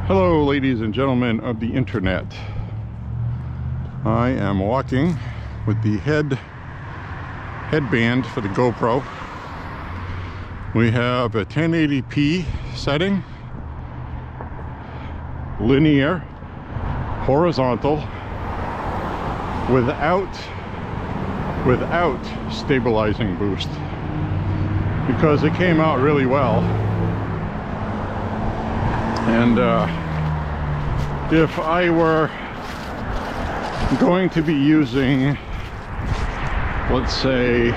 Hello, ladies and gentlemen of the internet. I am walking with the headband for the GoPro. We have a 1080p setting, linear, horizontal, without stabilizing boost, because it came out really well. And if I were going to be using, let's say,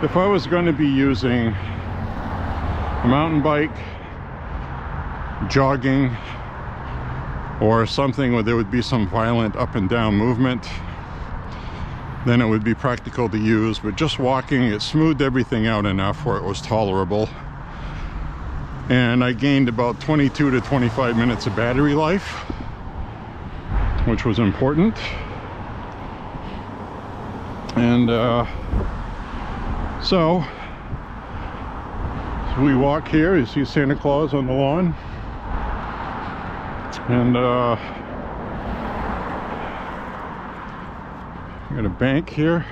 if I was going to be using a mountain bike, jogging, or something where there would be some violent up and down movement, then it would be practical to use. But just walking, it smoothed everything out enough where it was tolerable. And I gained about 22 to 25 minutes of battery life, which was important. And so we walk here. You see Santa Claus on the lawn. And got a bank here.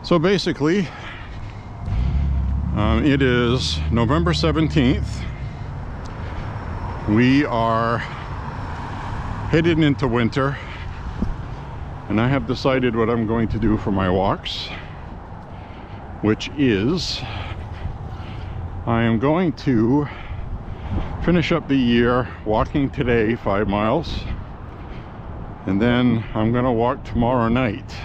So basically, it is November 17th. We are headed into winter, and I have decided what I'm going to do for my walks, which is I am going to finish up the year walking today 5 miles, and then I'm gonna walk tomorrow night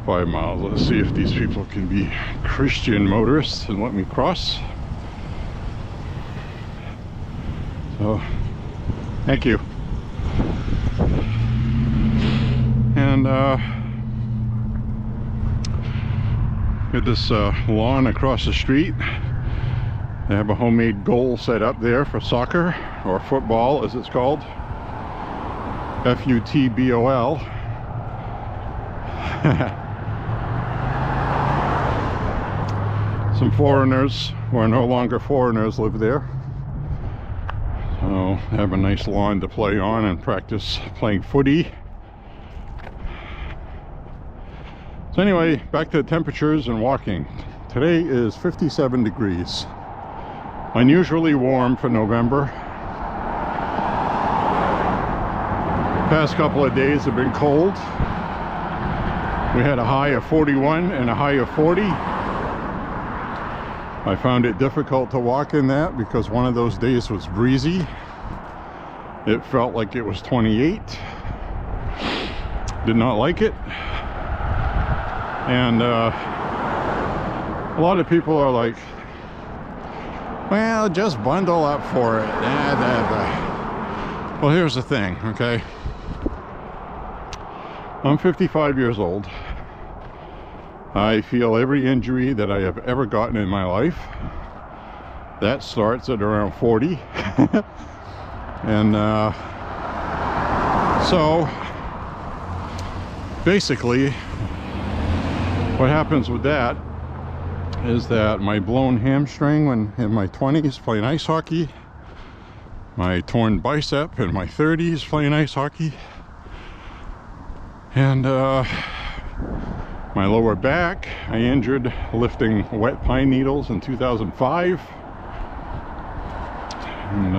5 miles. Let's see if these people can be Christian motorists and let me cross. So, thank you. And got this lawn across the street. They have a homemade goal set up there for soccer, or football as it's called. F-U-T-B-O-L. Some foreigners who are no longer foreigners live there. So they have a nice lawn to play on and practice playing footy. So anyway, back to the temperatures and walking. Today is 57 degrees. Unusually warm for November. Past couple of days have been cold. We had a high of 41 and a high of 40. I found it difficult to walk in that because one of those days was breezy. It felt like it was 28. Did not like it. And a lot of people are like, well, just bundle up for it. Well, here's the thing, okay? I'm 55 years old. I feel every injury that I have ever gotten in my life. That starts at around 40. And so basically what happens with that is that my blown hamstring when in my 20s playing ice hockey, my torn bicep in my 30s playing ice hockey, and my lower back I injured lifting wet pine needles in 2005, and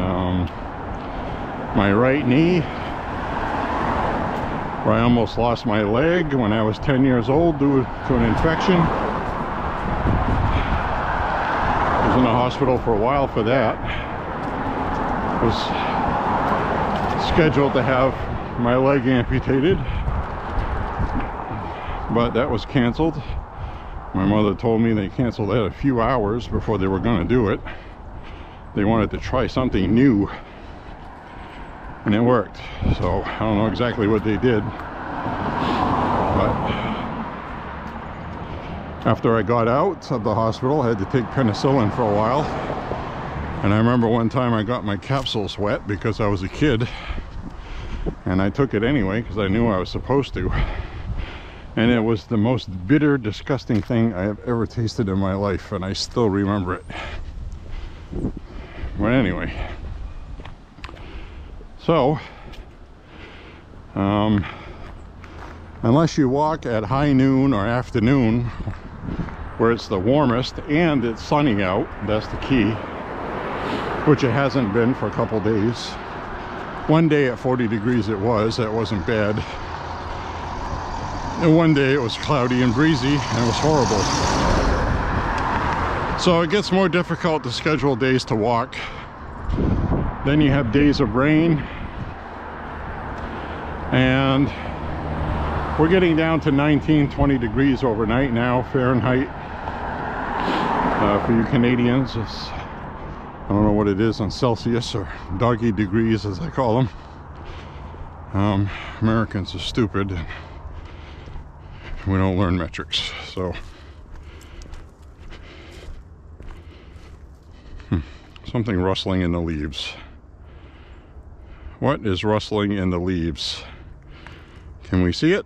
my right knee, where I almost lost my leg when I was 10 years old due to an infection. I was in the hospital for a while for that. I was scheduled to have my leg amputated, but that was canceled. My mother told me they canceled that a few hours before they were going to do it. They wanted to try something new, and it worked. So I don't know exactly what they did, but after I got out of the hospital, I had to take penicillin for a while. And I remember one time I got my capsules wet because I was a kid, and I took it anyway because I knew I was supposed to. And it was the most bitter, disgusting thing I have ever tasted in my life, and I still remember it. But anyway, so unless you walk at high noon or afternoon where it's the warmest and it's sunny out, that's the key, which it hasn't been for a couple days. One day at 40 degrees that wasn't bad. And one day it was cloudy and breezy and it was horrible. So it gets more difficult to schedule days to walk. Then you have days of rain, and we're getting down to 19, 20 degrees overnight now, Fahrenheit. For you Canadians, it's, I don't know what it is on Celsius, or doggy degrees as I call them. Americans are stupid, and we don't learn metrics, so. Something rustling in the leaves. What is rustling in the leaves? Can we see it?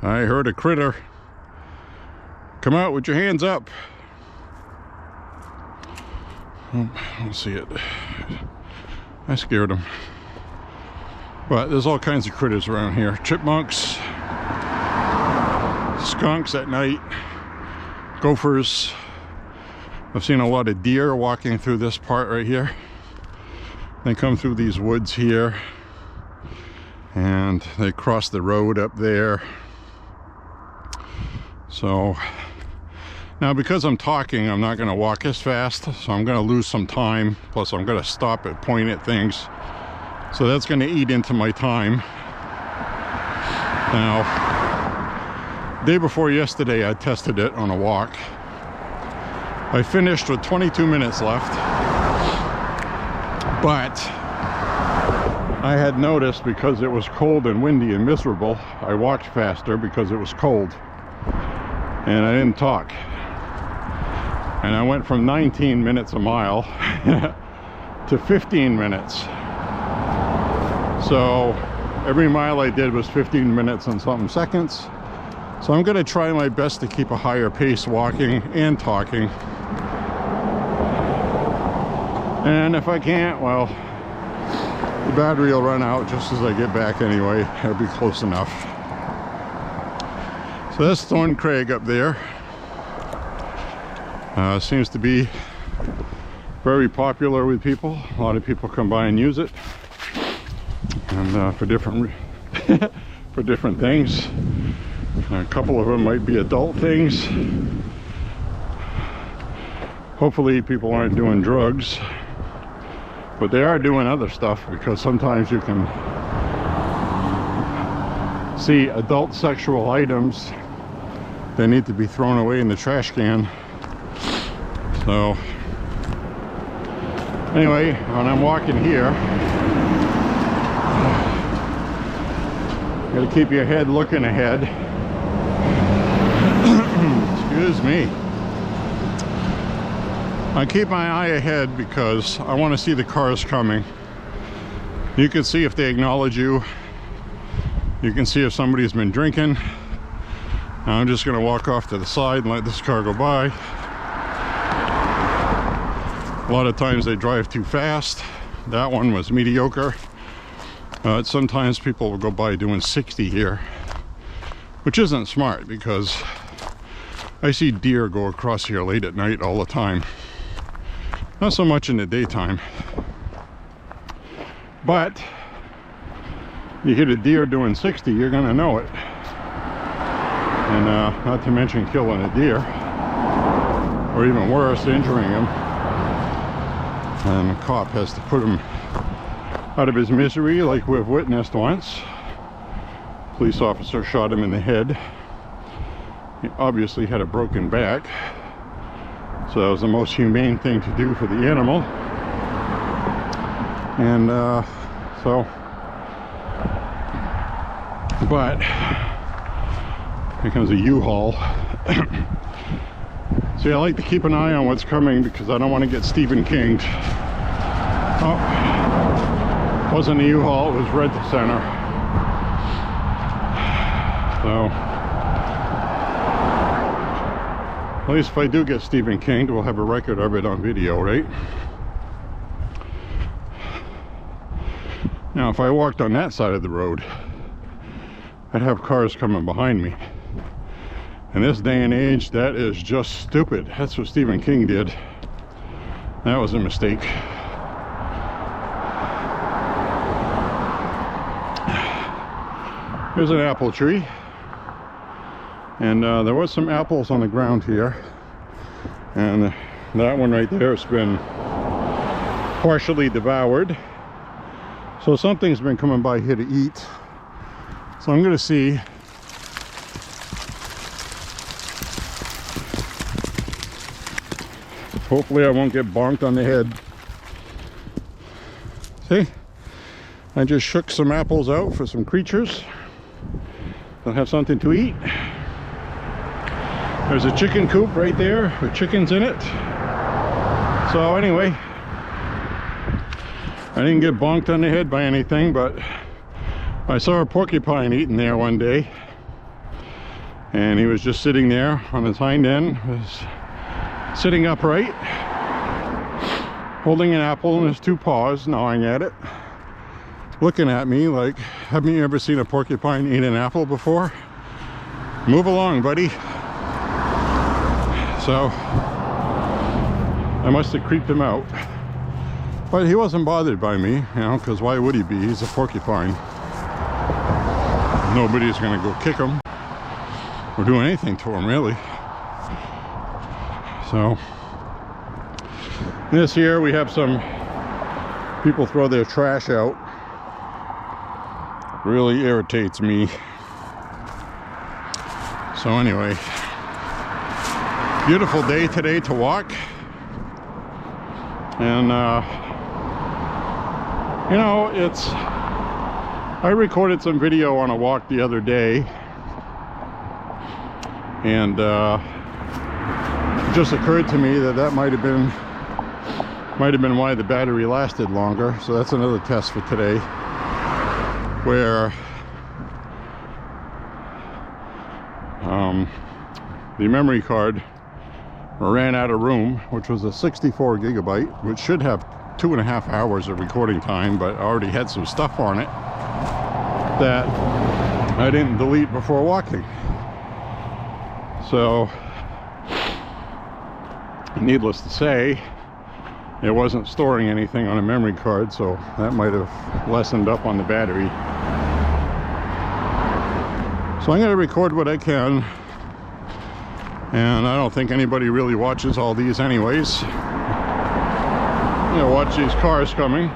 I heard a critter. Come out with your hands up. Oh, I don't see it. I scared him. But there's all kinds of critters around here. Chipmunks, skunks at night, gophers. I've seen a lot of deer walking through this part right here. They come through these woods here and they cross the road up there. So now, because I'm talking, I'm not going to walk as fast, so I'm going to lose some time. Plus I'm going to stop and point at things, so that's going to eat into my time. Now, day before yesterday I tested it on a walk. I finished with 22 minutes left, but I had noticed, because it was cold and windy and miserable, I walked faster because it was cold, and I didn't talk. And I went from 19 minutes a mile to 15 minutes. So every mile I did was 15 minutes and something seconds. So I'm going to try my best to keep a higher pace walking and talking. And if I can't, well, the battery will run out just as I get back anyway. It'll be close enough. So that's Thorn Crag up there. Seems to be very popular with people. A lot of people come by and use it, and for different for different things. A couple of them might be adult things. Hopefully people aren't doing drugs, but they are doing other stuff, because sometimes you can see adult sexual items that need to be thrown away in the trash can. So anyway, when I'm walking here, you gotta keep your head looking ahead. Excuse me. I keep my eye ahead because I want to see the cars coming. You can see if they acknowledge you. You can see if somebody's been drinking. Now I'm just going to walk off to the side and let this car go by. A lot of times they drive too fast. That one was mediocre. Sometimes people will go by doing 60 here, which isn't smart, because I see deer go across here late at night all the time. Not so much in the daytime, but you hit a deer doing 60, you're gonna know it. And not to mention killing a deer, or even worse, injuring him. And the cop has to put him out of his misery, like we've witnessed once. Police officer shot him in the head. He obviously had a broken back, so that was the most humane thing to do for the animal. And but here comes a U-Haul. See, I like to keep an eye on what's coming, because I don't want to get Stephen King'd. Oh, wasn't a U-Haul, it was Red Center. So at least if I do get Stephen King, we'll have a record of it on video, right? Now if I walked on that side of the road, I'd have cars coming behind me. In this day and age, that is just stupid. That's what Stephen King did. That was a mistake. Here's an apple tree. And there was some apples on the ground here. And that one right there has been partially devoured. So something's been coming by here to eat. So I'm gonna see hopefully I won't get bonked on the head. See? I just shook some apples out for some creatures. They'll have something to eat. There's a chicken coop right there with chickens in it. So anyway, I didn't get bonked on the head by anything, but I saw a porcupine eating there one day. And he was just sitting there on his hind end, was sitting upright, holding an apple in his two paws, gnawing at it, looking at me like, haven't you ever seen a porcupine eat an apple before? Move along, buddy. So I must have creeped him out. But he wasn't bothered by me, you know, because why would he be? He's a porcupine. Nobody's gonna go kick him or do anything to him, really. So this here, we have some people throw their trash out. Really irritates me. So anyway, beautiful day today to walk. And you know, I recorded some video on a walk the other day, and it just occurred to me that might have been why the battery lasted longer. So that's another test for today, where the memory card ran out of room, which was a 64 gigabyte, which should have 2.5 hours of recording time, but I already had some stuff on it that I didn't delete before walking. So needless to say, it wasn't storing anything on a memory card, so that might have lessened up on the battery. So I'm going to record what I can, and I don't think anybody really watches all these anyways. You know, watch these cars coming.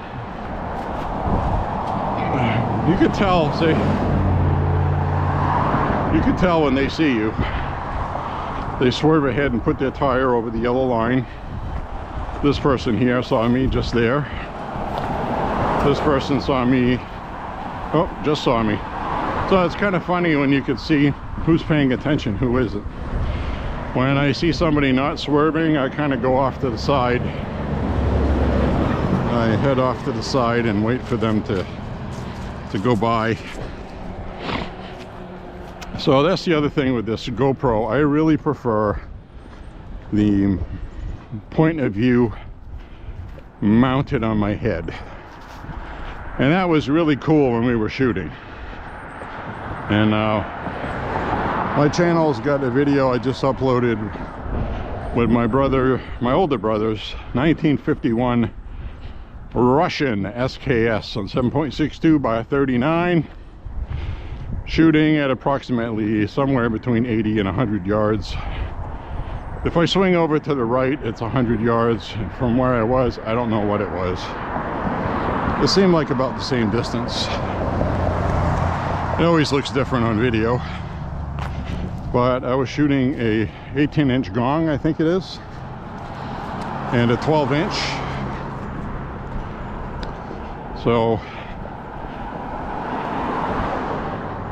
You could tell, see, you could tell when they see you. They swerve ahead and put their tire over the yellow line. This person here saw me just there. This person saw me, oh, just saw me. So it's kind of funny when you can see who's paying attention, who isn't. When I see somebody not swerving, I kind of go off to the side. I head off to the side and wait for them to go by. So that's the other thing with this GoPro. I really prefer the point of view mounted on my head. And that was really cool when we were shooting. And my channel's got a video I just uploaded with my older brother's 1951 Russian SKS on 7.62 by 39, shooting at approximately somewhere between 80 and 100 yards. If I swing over to the right, it's 100 yards. From where I was, I don't know what it was. It seemed like about the same distance. It always looks different on video. But I was shooting a 18-inch gong, I think it is, and a 12-inch. So,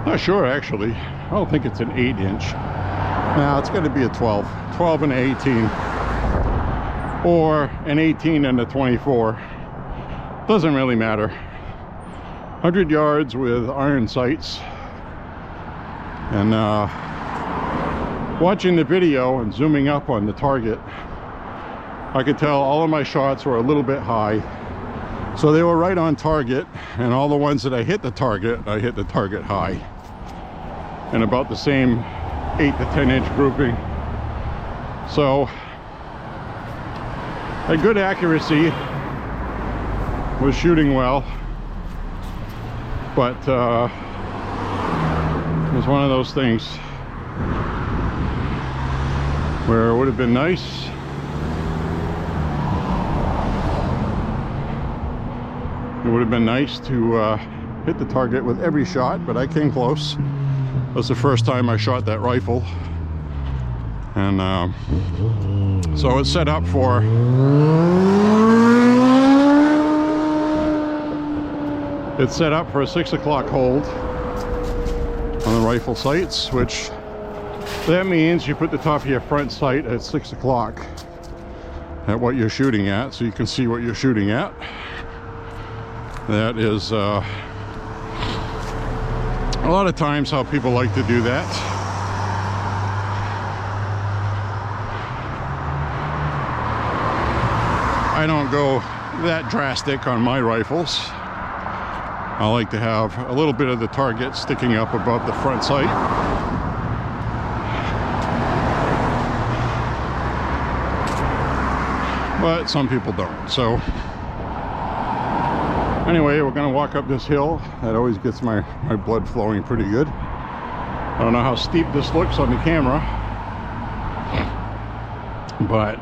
not sure actually. I don't think it's an 8-inch. No, it's got to be a 12 and an 18, or an 18 and a 24. Doesn't really matter. 100 yards with iron sights. And watching the video and zooming up on the target, I could tell all of my shots were a little bit high. So they were right on target, and all the ones that I hit the target high. And about the same 8 to 10 inch grouping. So a good accuracy, was shooting well, but it was one of those things where it would have been nice to hit the target with every shot, but I came close. It was the first time I shot that rifle, and so it's set up for a 6 o'clock hold on the rifle sights, which that means you put the top of your front sight at 6 o'clock at what you're shooting at, so you can see what you're shooting at. That is a lot of times how people like to do that. I don't go that drastic on my rifles. I like to have a little bit of the target sticking up above the front sight. But some people don't. So anyway, we're gonna walk up this hill. That always gets my blood flowing pretty good. I don't know how steep this looks on the camera, but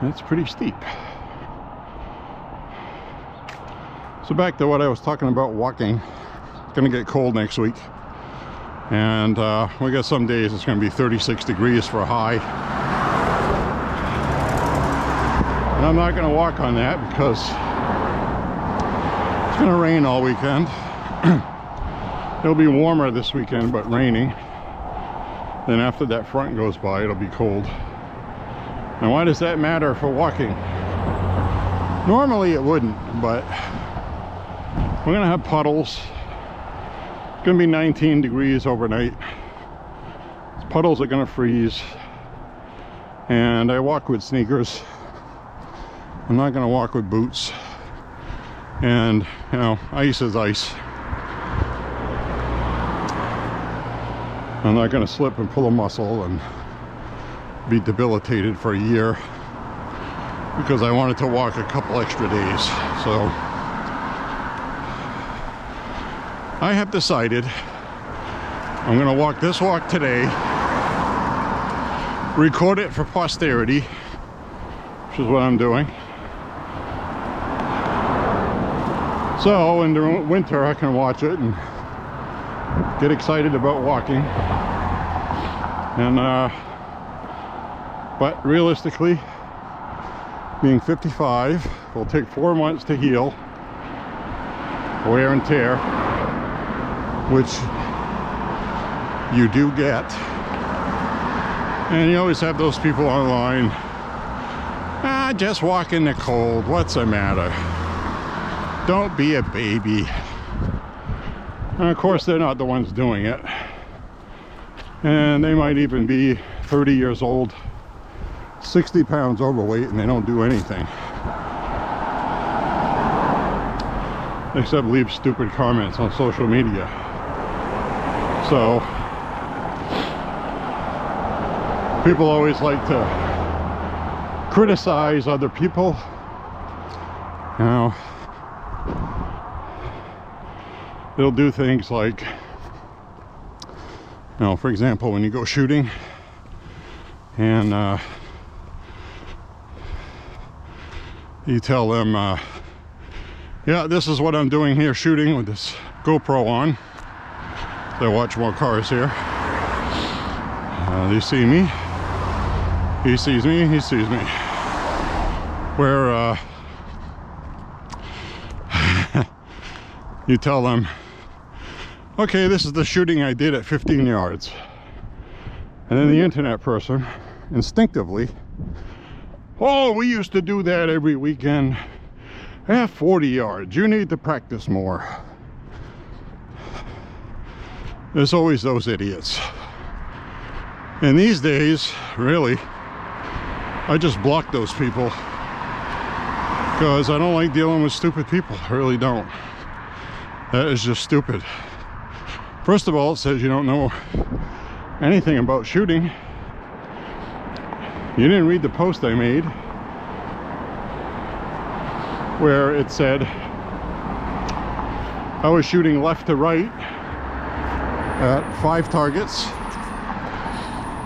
it's pretty steep. So back to what I was talking about, walking. It's gonna get cold next week, and we got some days it's gonna be 36 degrees for a high. And I'm not gonna walk on that because it's gonna rain all weekend. It'll be warmer this weekend, but raining. Then after that front goes by, it'll be cold. And why does that matter for walking? Normally it wouldn't, but we're gonna have puddles. It's gonna be 19 degrees overnight. These puddles are gonna freeze. And I walk with sneakers. I'm not gonna walk with boots. And, you know, ice is ice. I'm not gonna slip and pull a muscle and be debilitated for a year because I wanted to walk a couple extra days. So I have decided I'm gonna walk this walk today, record it for posterity, which is what I'm doing. So in the winter I can watch it and get excited about walking. And but realistically, being 55 will take 4 months to heal, wear and tear, which you do get. And you always have those people online, just walk in the cold, what's the matter? Don't be a baby. And of course they're not the ones doing it. And they might even be 30 years old, 60 pounds overweight, and they don't do anything except leave stupid comments on social media. So people always like to criticize other people. You know, they'll do things like, you know, for example, when you go shooting and you tell them, yeah, this is what I'm doing here shooting with this GoPro on. They watch more cars here. They see me. He sees me. He sees me. Where you tell them, okay, this is the shooting I did at 15 yards. And then the internet person instinctively, oh, we used to do that every weekend at 40 yards. You need to practice more. there's always those idiots. And these days, really, I just block those people because I don't like dealing with stupid people. I really don't. That is just stupid. First of all, it says you don't know anything about shooting. You didn't read the post I made where it said I was shooting left to right at 5 targets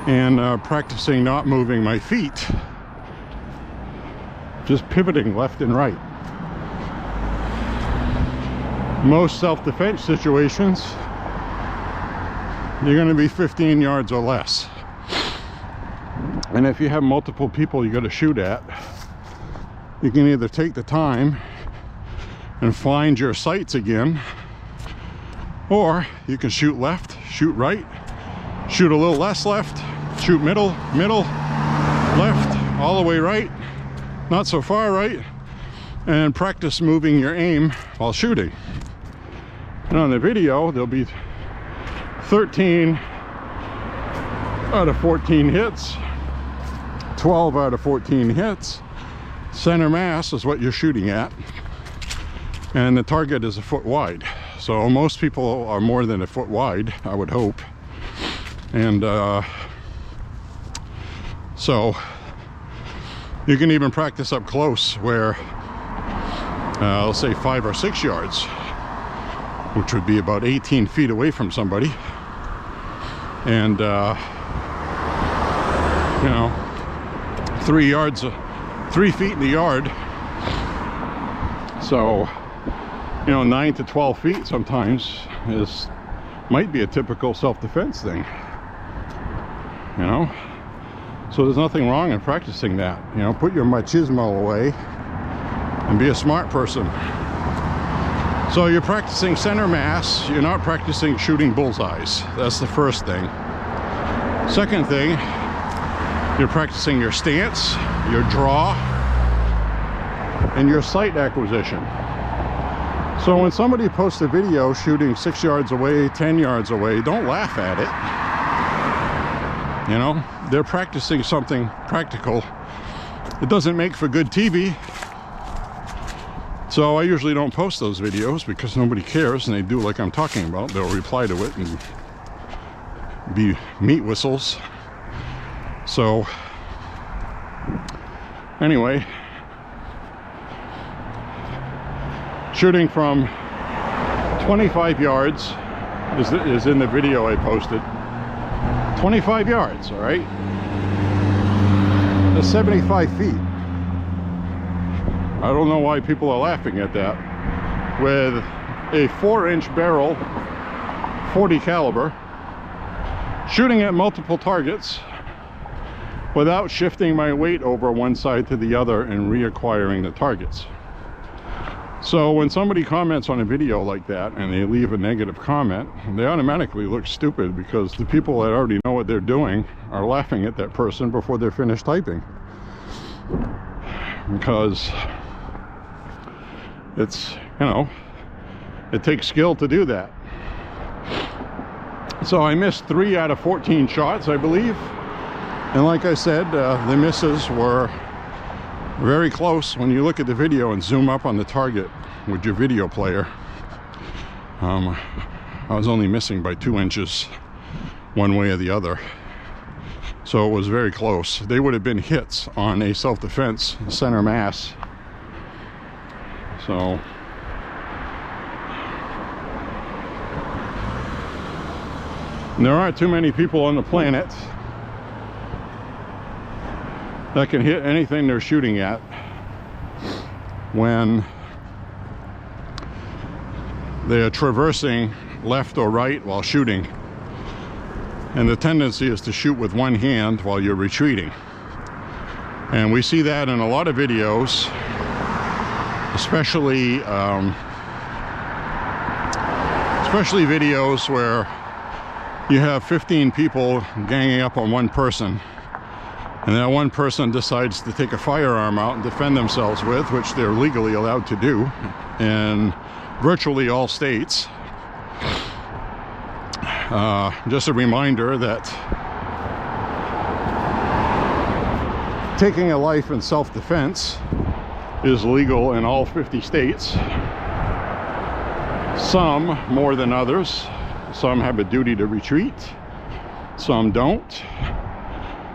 and practicing not moving my feet, just pivoting left and right. Most self-defense situations, you're going to be 15 yards or less. And if you have multiple people you got to shoot at, you can either take the time and find your sights again, or you can shoot left, shoot right, shoot a little less left, shoot middle, left, all the way right, not so far right, and practice moving your aim while shooting. And on the video, there'll be 13 out of 14 hits, 12 out of 14 hits. Center mass is what you're shooting at, and the target is a foot wide. So most people are more than a foot wide, I would hope. And so you can even practice up close where, let's say 5 or 6 yards, which would be about 18 feet away from somebody. And, you know, 3 feet in the yard. So, you know, 9 to 12 feet sometimes might be a typical self-defense thing, you know. So there's nothing wrong in practicing that. You know, put your machismo away and be a smart person. So you're practicing center mass, you're not practicing shooting bullseyes. That's the first thing. Second thing, you're practicing your stance, your draw, and your sight acquisition. So when somebody posts a video shooting 6 yards away, 10 yards away, don't laugh at it. You know, they're practicing something practical. It doesn't make for good TV. So I usually don't post those videos because nobody cares, and they do like I'm talking about. They'll reply to it and be meat whistles. So anyway, shooting from 25 yards is in the video I posted. 25 yards, all right? That's 75 feet. I don't know why people are laughing at that. With a 4-inch barrel, 40 caliber, shooting at multiple targets without shifting my weight over one side to the other and reacquiring the targets. So when somebody comments on a video like that and they leave a negative comment, they automatically look stupid because the people that already know what they're doing are laughing at that person before they're finished typing. Because it's, you know, it takes skill to do that. So I missed 3 out of 14 shots, I believe. And like I said, the misses were very close. When you look at the video and zoom up on the target with your video player, I was only missing by 2 inches one way or the other. So it was very close. They would have been hits on a self-defense center mass. So there aren't too many people on the planet that can hit anything they're shooting at when they are traversing left or right while shooting. And the tendency is to shoot with one hand while you're retreating. And we see that in a lot of videos, especially videos where you have 15 people ganging up on one person, and that one person decides to take a firearm out and defend themselves with, which they're legally allowed to do in virtually all states. Just a reminder that taking a life in self-defense is legal in all 50 states. Some more than others. Some have a duty to retreat, some don't.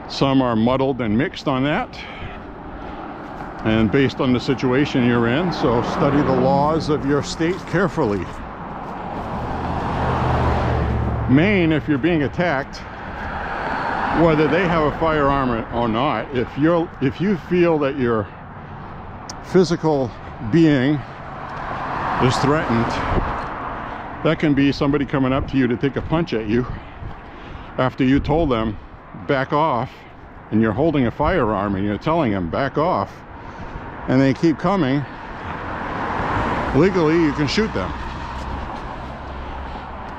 Some are muddled and mixed on that, and based on the situation you're in. So study the laws of your state carefully. Maine, if you're being attacked, whether they have a firearm or not, if you feel that your physical being is threatened, that can be somebody coming up to you to take a punch at you after you told them back off, and you're holding a firearm and you're telling them back off, and they keep coming. Legally, you can shoot them.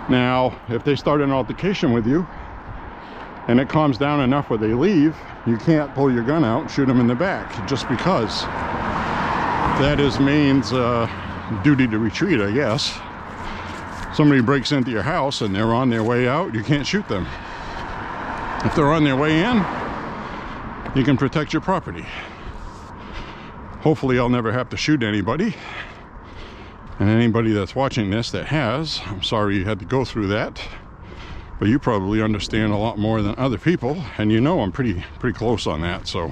Now, if they start an altercation with you and it calms down enough where they leave, you can't pull your gun out and shoot them in the back, just because. That is Maine's duty to retreat, I guess. Somebody breaks into your house and they're on their way out, you can't shoot them. If they're on their way in, you can protect your property. Hopefully I'll never have to shoot anybody. And anybody that's watching this that has, I'm sorry you had to go through that. But you probably understand a lot more than other people, and you know I'm pretty close on that. So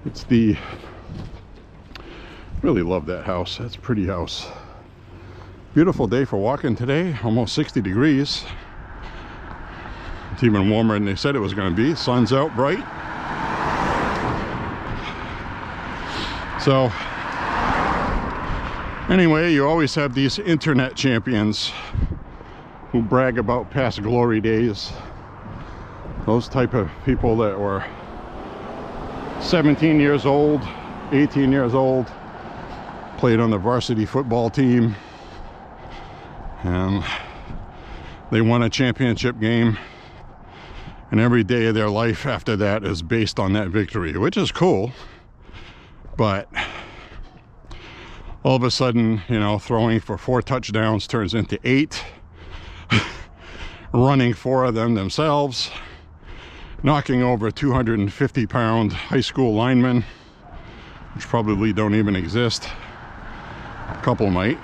it's really love that house. That's a pretty house. Beautiful day for walking today, almost 60 degrees. It's even warmer than they said it was going to be. Sun's out bright. So anyway, you always have these internet champions who brag about past glory days. Those type of people that were 17 years old, 18 years old, played on the varsity football team, and they won a championship game, and every day of their life after that is based on that victory, which is cool. But all of a sudden, you know, throwing for 4 touchdowns turns into 8, running 4 of them themselves, knocking over 250-pound high school linemen, which probably don't even exist. A couple might.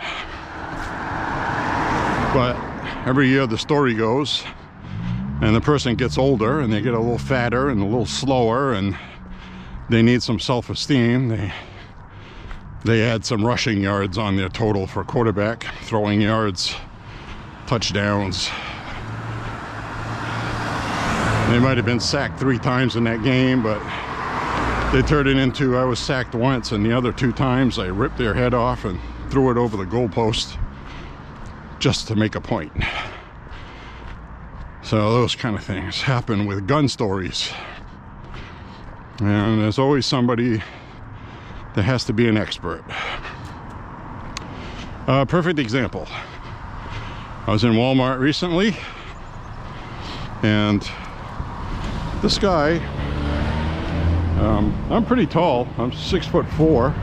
But every year the story goes, and the person gets older and they get a little fatter and a little slower, and they need some self-esteem. They add some rushing yards on their total for quarterback, throwing yards, touchdowns. They might have been sacked 3 times in that game, but they turned it into, I was sacked once, and the other 2 times I ripped their head off and threw it over the goalpost just to make a point. So those kind of things happen with gun stories. And there's always somebody that has to be an expert. Perfect example. I was in Walmart recently, and this guy, I'm pretty tall. I'm 6'4".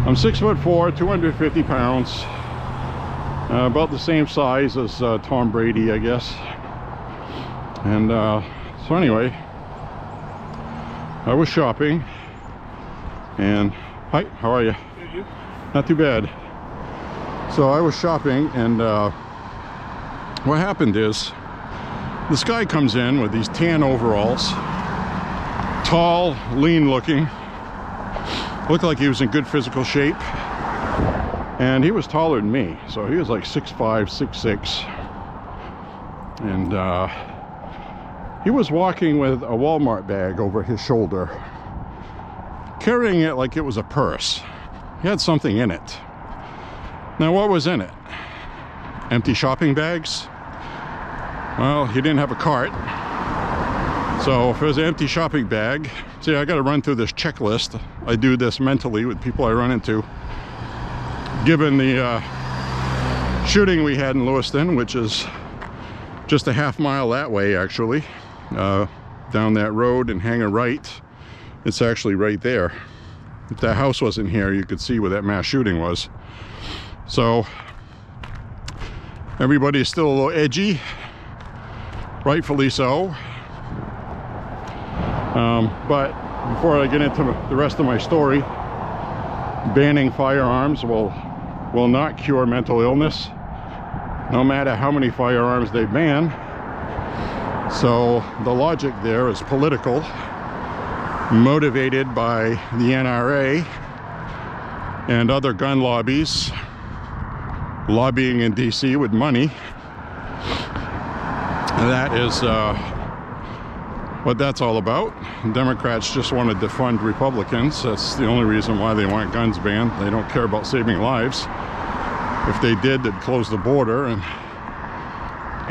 I'm 6'4", 250 pounds. About the same size as Tom Brady, I guess. And so anyway, I was shopping, and hi, how are you? Good, you? Not too bad. So I was shopping, and what happened is this guy comes in with these tan overalls, tall, lean looking, looked like he was in good physical shape, and he was taller than me, so he was like 6'5", 6'6", and he was walking with a Walmart bag over his shoulder, carrying it like it was a purse. He had something in it. Now, what was in it? Empty shopping bags? Well, he didn't have a cart. So if it was an empty shopping bag, see, I got to run through this checklist. I do this mentally with people I run into. Given the shooting we had in Lewiston, which is just a half mile that way, actually, down that road and hang a right, it's actually right there. If that house wasn't here, you could see where that mass shooting was. So Everybody's still a little edgy, rightfully so. But before I get into the rest of my story, banning firearms will not cure mental illness, no matter how many firearms they ban. So the logic there is political, motivated by the NRA and other gun lobbies lobbying in DC with money. That is what that's all about. Democrats just want to defund Republicans. That's the only reason why they want guns banned. They don't care about saving lives. If they did, they'd close the border and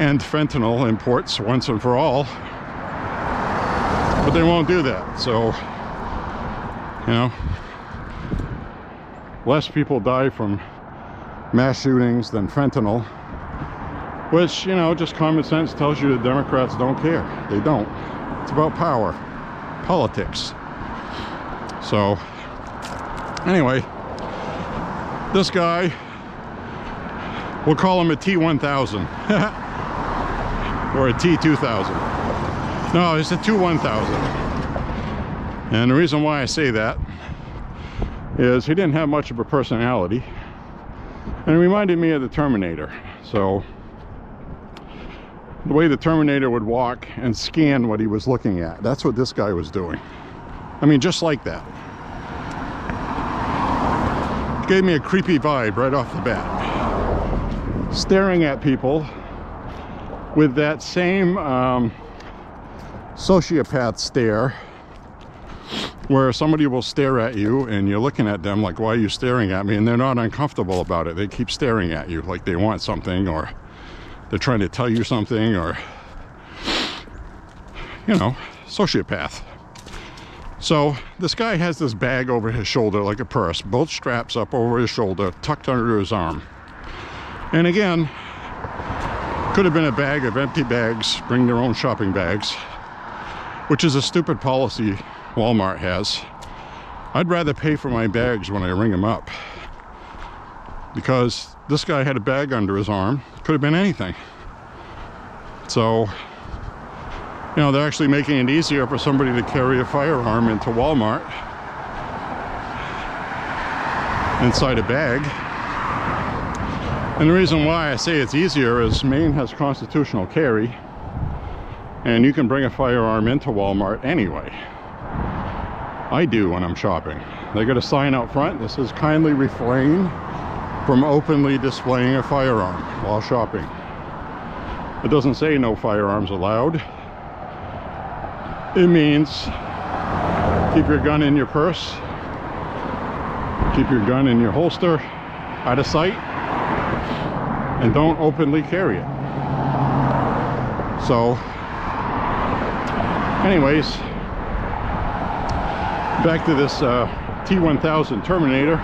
end fentanyl imports once and for all. But they won't do that. So, you know, less people die from mass shootings than fentanyl, which, you know, just common sense tells you the Democrats don't care. They don't. It's about power, politics. So anyway, this guy, we'll call him a T1000 or a T2000. No, it's a T1000. And the reason why I say that is he didn't have much of a personality, and it reminded me of the Terminator. So the way the Terminator would walk and scan what he was looking at, that's what this guy was doing. I mean, just like that. Gave me a creepy vibe right off the bat. Staring at people with that same sociopath stare, where somebody will stare at you and you're looking at them like, why are you staring at me? And they're not uncomfortable about it. They keep staring at you like they want something, or they're trying to tell you something, or, you know, sociopath. So this guy has this bag over his shoulder like a purse, both straps up over his shoulder, tucked under his arm. And again, could have been a bag of empty bags, bring their own shopping bags, which is a stupid policy Walmart has. I'd rather pay for my bags when I ring them up, because this guy had a bag under his arm. Could have been anything. So, you know, they're actually making it easier for somebody to carry a firearm into Walmart inside a bag. And the reason why I say it's easier is Maine has constitutional carry, and you can bring a firearm into Walmart anyway. I do when I'm shopping. They got a sign out front that says, kindly refrain from openly displaying a firearm while shopping. It doesn't say no firearms allowed. It means keep your gun in your purse, keep your gun in your holster, out of sight, and don't openly carry it. So, anyways, back to this T1000 Terminator.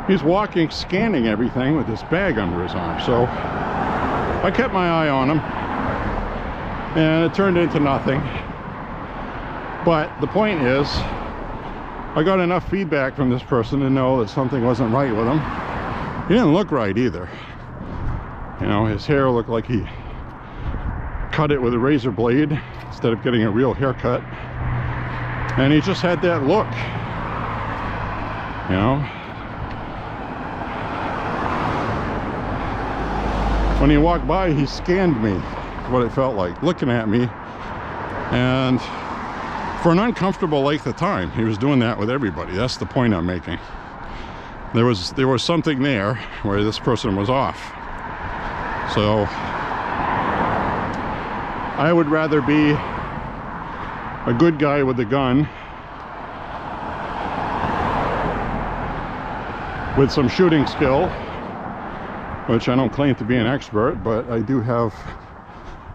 He's walking, scanning everything with this bag under his arm. So I kept my eye on him, and it turned into nothing. But the point is, I got enough feedback from this person to know that something wasn't right with him. He didn't look right either. You know, his hair looked like he cut it with a razor blade instead of getting a real haircut. And he just had that look, you know. When he walked by, he scanned me, what it felt like, looking at me. And for an uncomfortable length of time, he was doing that with everybody. That's the point I'm making. There was something there where this person was off. So I would rather be a good guy with a gun with some shooting skill, which I don't claim to be an expert, but I do have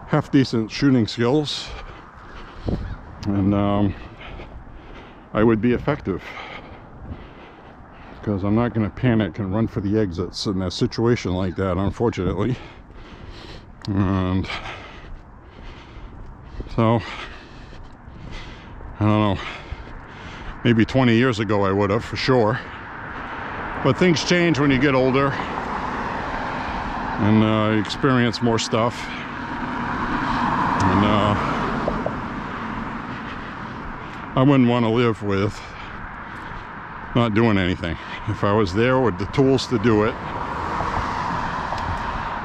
half decent shooting skills, and I would be effective, because I'm not going to panic and run for the exits in a situation like that, unfortunately. And so I don't know, maybe 20 years ago I would have, for sure. But things change when you get older. and experience more stuff. And I wouldn't want to live with not doing anything. If I was there with the tools to do it,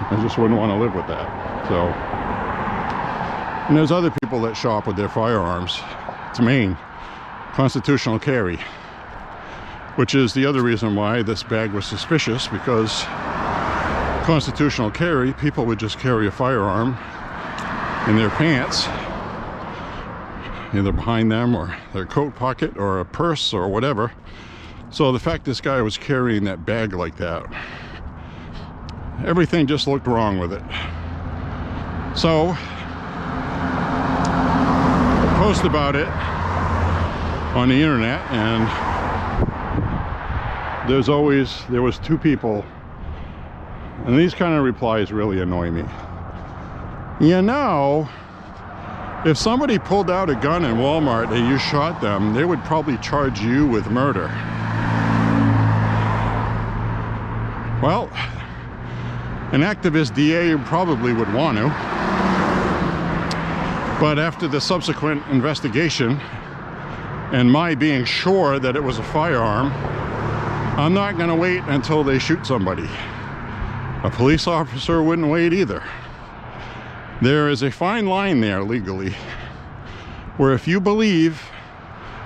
I just wouldn't want to live with that. So, and there's other people that shop with their firearms. It's Maine, constitutional carry, which is the other reason why this bag was suspicious, because constitutional carry, people would just carry a firearm in their pants, either behind them or their coat pocket or a purse or whatever. So the fact this guy was carrying that bag like that, everything just looked wrong with it. So I posted about it on the internet, and there was two people, and these kind of replies really annoy me. You know, if somebody pulled out a gun in Walmart and you shot them, they would probably charge you with murder. Well, an activist DA probably would want to, but after the subsequent investigation and my being sure that it was a firearm, I'm not going to wait until they shoot somebody. A police officer wouldn't wait either. There is a fine line there legally, where if you believe,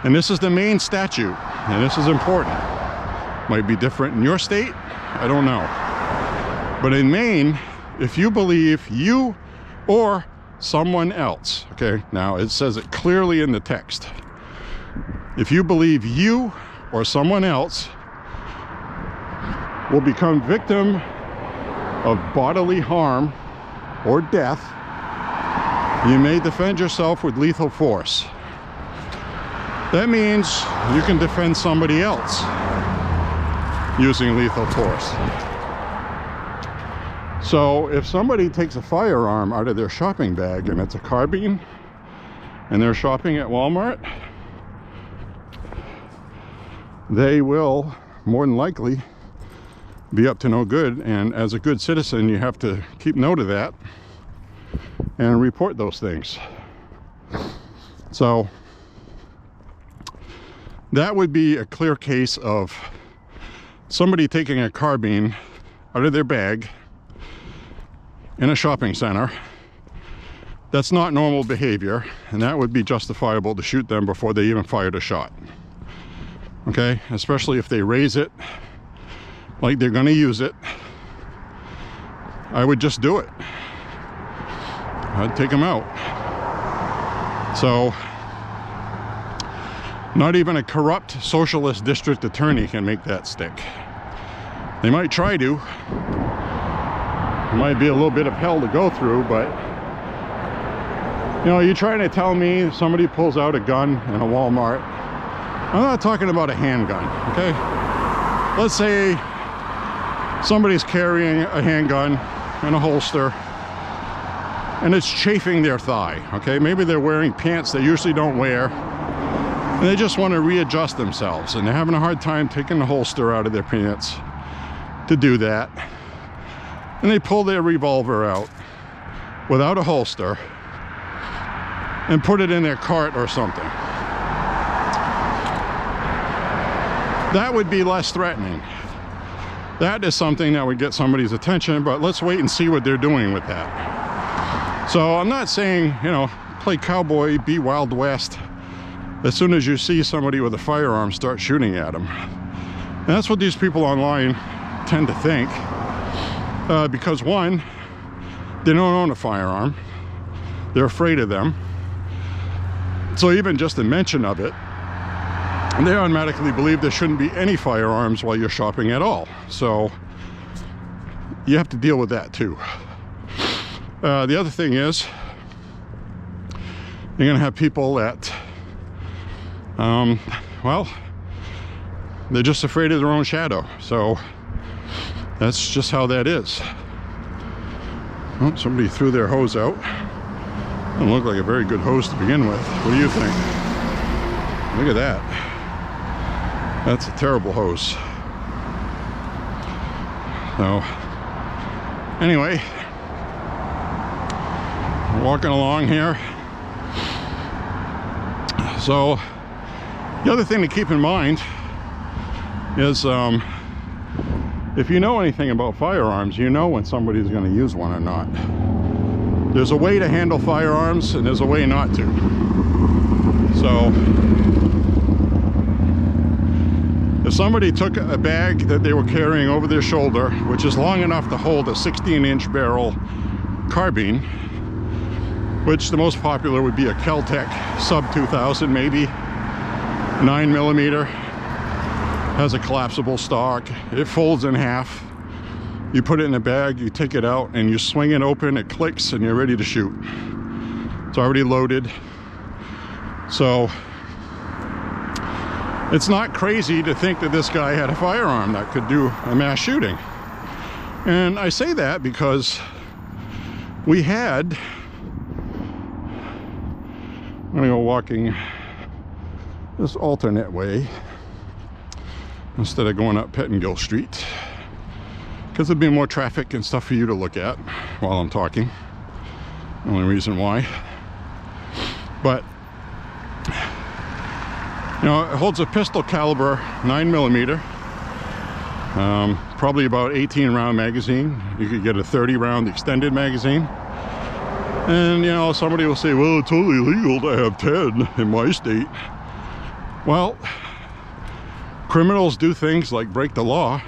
and this is the Maine statute, and this is important, might be different in your state, I don't know. But in Maine, if you believe you or someone else, okay, now it says it clearly in the text. If you believe you or someone else will become victim of bodily harm or death, you may defend yourself with lethal force. That means you can defend somebody else using lethal force. So if somebody takes a firearm out of their shopping bag and it's a carbine and they're shopping at Walmart, they will more than likely be up to no good, and as a good citizen you have to keep note of that and report those things. So that would be a clear case of somebody taking a carbine out of their bag in a shopping center. That's not normal behavior, and that would be justifiable to shoot them before they even fired a shot. Okay, especially if they raise it like they're going to use it. I would just do it. I'd take them out. So not even a corrupt socialist district attorney can make that stick. They might try to. It might be a little bit of hell to go through, but you know, you're trying to tell me somebody pulls out a gun in a Walmart. I'm not talking about a handgun, okay? Let's say somebody's carrying a handgun in a holster and it's chafing their thigh, okay? Maybe they're wearing pants they usually don't wear, and they just want to readjust themselves, and they're having a hard time taking the holster out of their pants to do that. And they pull their revolver out without a holster and put it in their cart or something. That would be less threatening. That is something that would get somebody's attention, but let's wait and see what they're doing with that. So I'm not saying, you know, play cowboy, be Wild West. As soon as you see somebody with a firearm, start shooting at them. And that's what these people online tend to think. Because one, they don't own a firearm. They're afraid of them. So even just the mention of it, they automatically believe there shouldn't be any firearms while you're shopping at all. So you have to deal with that too. The other thing is, you're gonna have people that, well, they're just afraid of their own shadow. So that's just how that is. Oh, somebody threw their hose out. Doesn't look like a very good hose to begin with. What do you think? Look at that. That's a terrible hose. So Anyway, walking along here. So the other thing to keep in mind is if you know anything about firearms, you know when somebody's going to use one or not. There's a way to handle firearms and there's a way not to. So if somebody took a bag that they were carrying over their shoulder, which is long enough to hold a 16-inch barrel carbine, which the most popular would be a Kel-Tec sub 2000, maybe 9mm, has a collapsible stock. It folds in half. You put it in a bag, you take it out, and you swing it open, it clicks, and you're ready to shoot. It's already loaded. So it's not crazy to think that this guy had a firearm that could do a mass shooting. And I say that because we had, I'm gonna go walking this alternate way instead of going up Pettingill Street, because there'd be more traffic and stuff for you to look at while I'm talking. Only reason why. But you know, it holds a pistol caliber 9mm, probably about 18-round magazine. You could get a 30-round extended magazine. And you know, somebody will say, well, it's totally legal to have 10 in my state. Well, criminals do things like break the law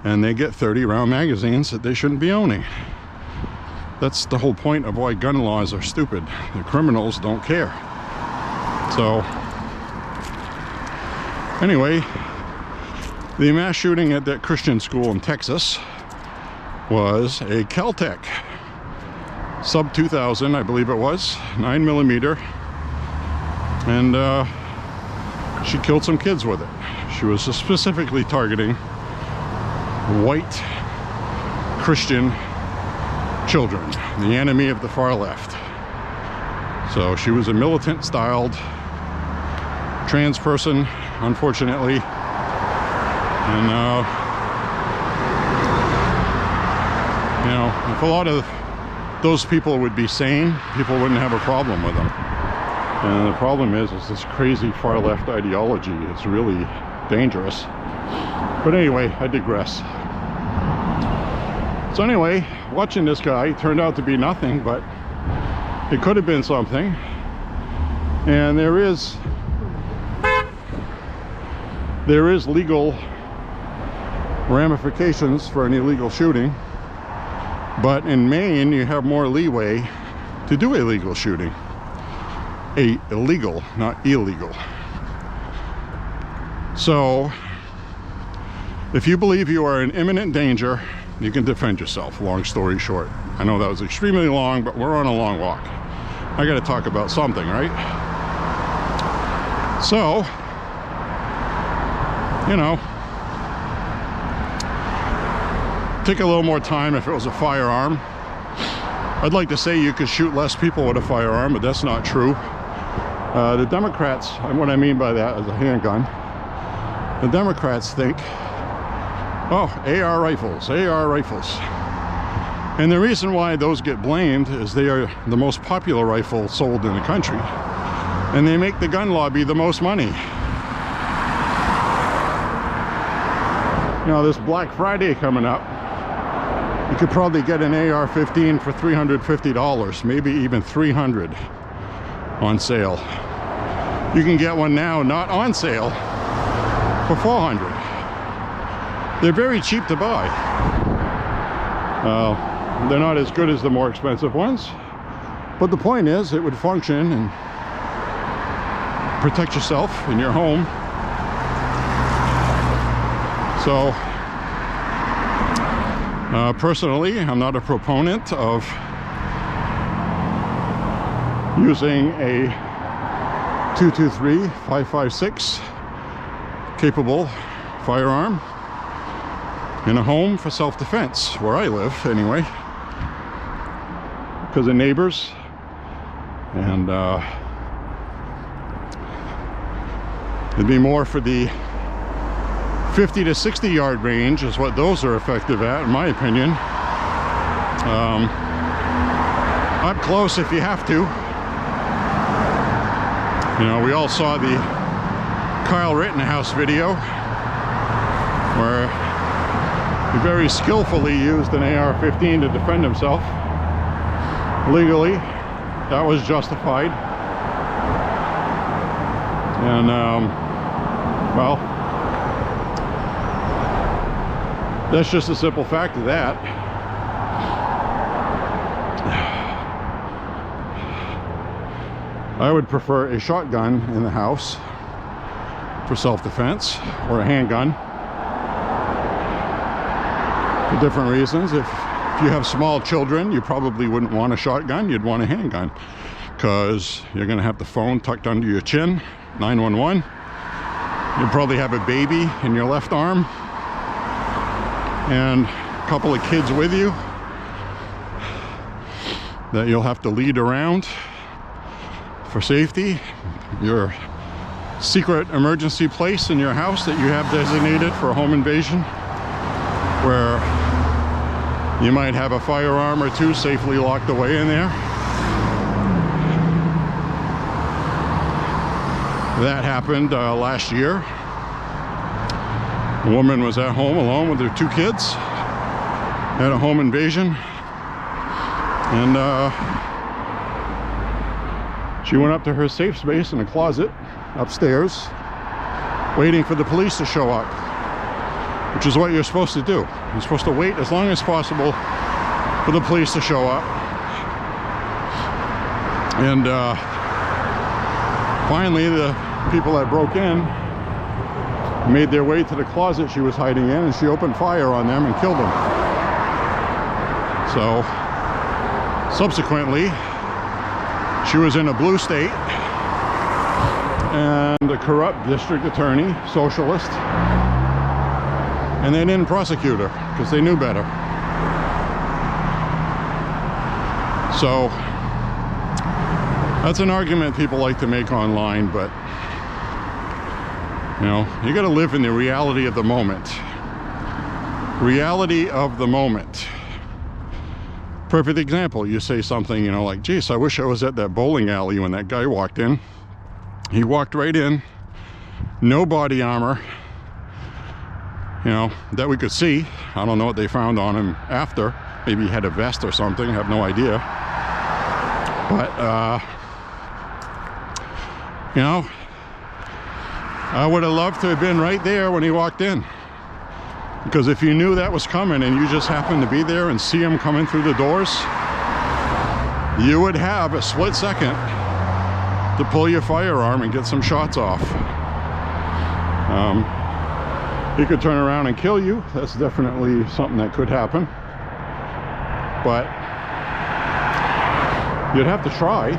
and they get 30-round magazines that they shouldn't be owning. That's the whole point of why gun laws are stupid. The criminals don't care. So anyway, the mass shooting at that Christian school in Texas was a Kel-Tec sub 2000, I believe it was, 9mm, and she killed some kids with it. She was specifically targeting white Christian children, the enemy of the far left. So she was a militant styled trans person, unfortunately, and you know, if a lot of those people would be sane, people wouldn't have a problem with them. And the problem is this crazy far left ideology is really dangerous. But anyway, I digress. So anyway, watching this guy turned out to be nothing, but it could have been something. And there is legal ramifications for an illegal shooting, but in Maine you have more leeway to do illegal shooting. Illegal, not illegal. So if you believe you are in imminent danger, you can defend yourself. Long story short. I know that was extremely long, but we're on a long walk. I got to talk about something, right? So, you know, take a little more time if it was a firearm. I'd like to say you could shoot less people with a firearm, but that's not true. The Democrats, and what I mean by that is a handgun, the Democrats think, oh, AR rifles, AR rifles. And the reason why those get blamed is they are the most popular rifle sold in the country. And they make the gun lobby the most money. You know, this Black Friday coming up, you could probably get an AR-15 for $350, maybe even $300 on sale. You can get one now not on sale for $400. They're very cheap to buy. They're not as good as the more expensive ones, but the point is it would function and protect yourself in your home. So personally, I'm not a proponent of using a 223 5.56 capable firearm in a home for self-defense, where I live anyway, because of neighbors. And it'd be more for the 50 to 60 yard range is what those are effective at, in my opinion. Up close if you have to. You know, we all saw the Kyle Rittenhouse video where he very skillfully used an AR-15 to defend himself. Legally, that was justified. And, well, that's just a simple fact of that. I would prefer a shotgun in the house for self-defense, or a handgun for different reasons. If you have small children, you probably wouldn't want a shotgun, you'd want a handgun, because you're going to have the phone tucked under your chin, 911. You'll probably have a baby in your left arm and a couple of kids with you that you'll have to lead around for safety. Your secret emergency place in your house that you have designated for a home invasion, where you might have a firearm or two safely locked away in there. That happened last year. A woman was at home alone with her 2 kids, had a home invasion, and she went up to her safe space in a closet upstairs, waiting for the police to show up, which is what you're supposed to do. You're supposed to wait as long as possible for the police to show up. And finally, the people that broke in made their way to the closet she was hiding in, and she opened fire on them and killed them. So, subsequently, she was in a blue state, and a corrupt district attorney, socialist, and they didn't prosecute her because they knew better. So that's an argument people like to make online, but you know, you got to live in the reality of the moment. Reality of the moment. Perfect example, you say something, you know, like, geez, I wish I was at that bowling alley when that guy walked in. He walked right in, no body armor, you know, that we could see. I don't know what they found on him after. Maybe he had a vest or something, I have no idea. But, you know, I would have loved to have been right there when he walked in. Because if you knew that was coming and you just happened to be there and see him coming through the doors, you would have a split second to pull your firearm and get some shots off. He could turn around and kill you. That's definitely something that could happen. But you'd have to try.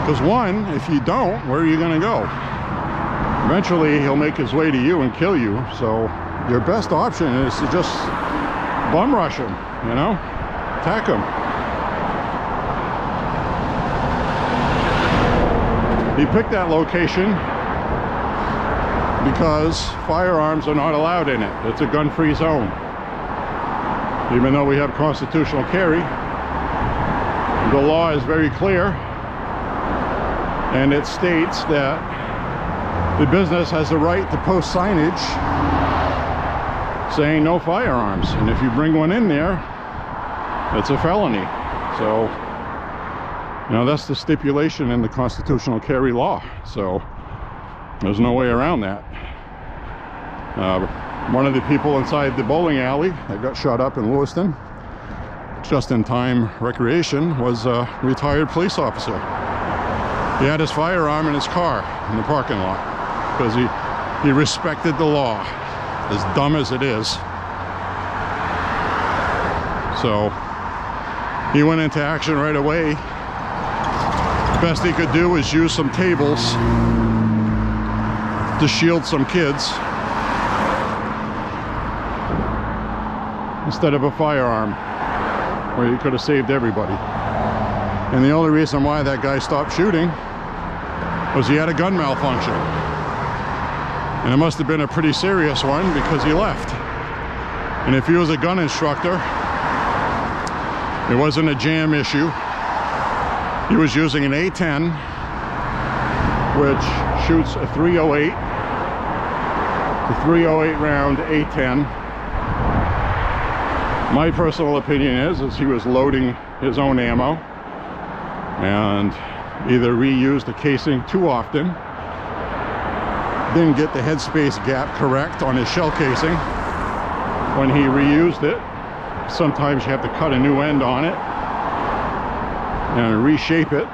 Because one, if you don't, where are you going to go? Eventually he'll make his way to you and kill you. So your best option is to just bum rush him, you know, attack him. He picked that location because firearms are not allowed in it. It's a gun-free zone. Even though we have constitutional carry, the law is very clear, and it states that the business has the right to post signage saying no firearms, and if you bring one in there, it's a felony. So, you know, that's the stipulation in the constitutional carry law. So there's no way around that. One of the people inside the bowling alley that got shot up in Lewiston, just-in-time recreation, was a retired police officer. He had his firearm in his car in the parking lot because he respected the law, as dumb as it is. So he went into action right away. Best he could do was use some tables to shield some kids instead of a firearm, where he could have saved everybody. And the only reason why that guy stopped shooting was he had a gun malfunction. And it must have been a pretty serious one, because he left. And if he was a gun instructor, It wasn't a jam issue. He was using an A10, which shoots a 308. The 308 round A10. My personal opinion is he was loading his own ammo and either reused the casing too often, didn't get the headspace gap correct on his shell casing when he reused it. Sometimes you have to cut a new end on it and reshape it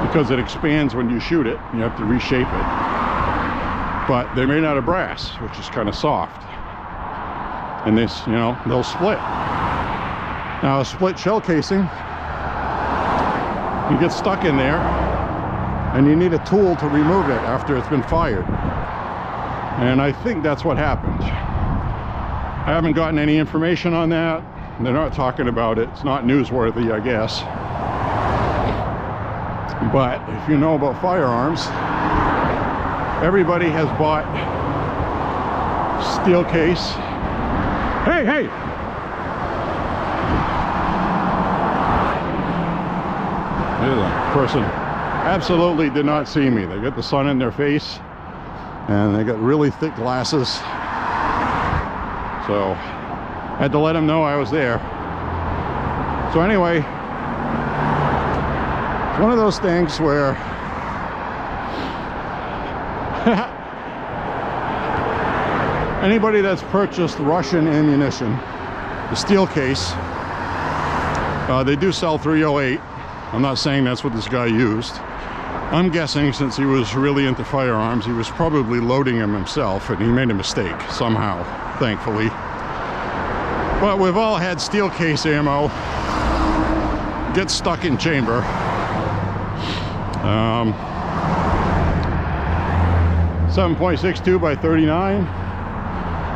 because it expands when you shoot it. You have to reshape it. But they're made out of brass, which is kind of soft. And this, you know, they'll split. Now a split shell casing, you get stuck in there and you need a tool to remove it after it's been fired. And I think that's what happened. I haven't gotten any information on that. They're not talking about it. It's not newsworthy, I guess. But if you know about firearms, everybody has bought steel case. Hey, hey! There's a person absolutely did not see me. They got the sun in their face and they got really thick glasses. So I had to let them know I was there. So anyway, it's one of those things where anybody that's purchased Russian ammunition, the steel case, they do sell 308. I'm not saying that's what this guy used. I'm guessing since he was really into firearms, he was probably loading them himself and he made a mistake somehow, thankfully. But we've all had steel case ammo get stuck in chamber. 7.62 by 39.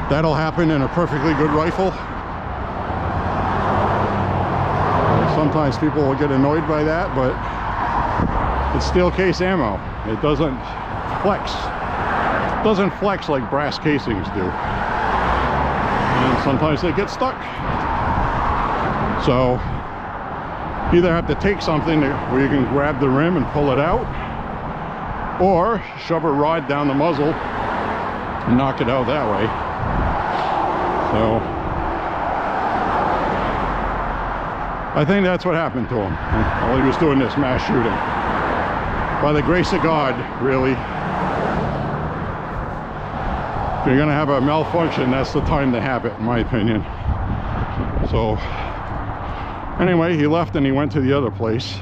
That'll happen in a perfectly good rifle. Sometimes people will get annoyed by that, but it's steel case ammo. It doesn't flex. It doesn't flex like brass casings do. And sometimes they get stuck. So either have to take something where you can grab the rim and pull it out, or shove a rod down the muzzle and knock it out that way. So I think that's what happened to him while he was doing this mass shooting. By the grace of God, really. If you're gonna have a malfunction, that's the time to have it, in my opinion. So anyway, he left and he went to the other place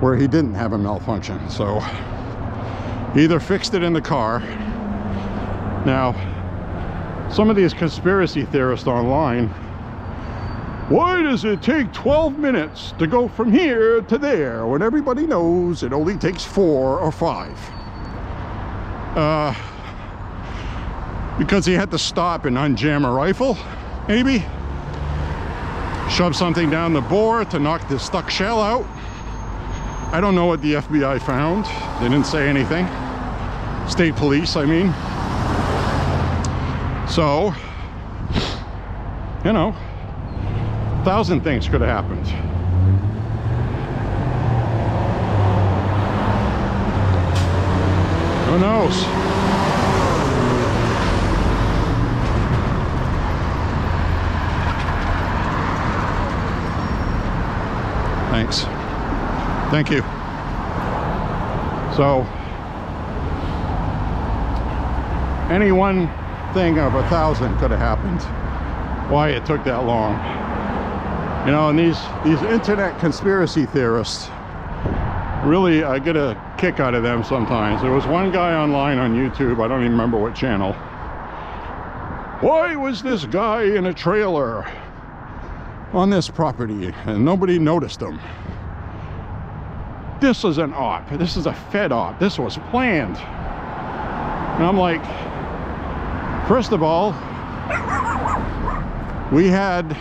where he didn't have a malfunction. So he either fixed it in the car. Now, some of these conspiracy theorists online, why does it take 12 minutes to go from here to there when everybody knows it only takes 4 or 5? Because he had to stop and unjam a rifle, maybe? Shove something down the bore to knock the stuck shell out. I don't know what the FBI found. They didn't say anything. State police, I mean. So, you know, 1,000 things could have happened. Who knows? Thanks. Thank you. So, any one thing of 1,000 could have happened. Why it took that long. You know, and these internet conspiracy theorists, really, I get a kick out of them sometimes. There was one guy online on YouTube, I don't even remember what channel. Why was this guy in a trailer on this property and nobody noticed him? This is an op. This is a Fed op. This was planned. And I'm like, first of all, we had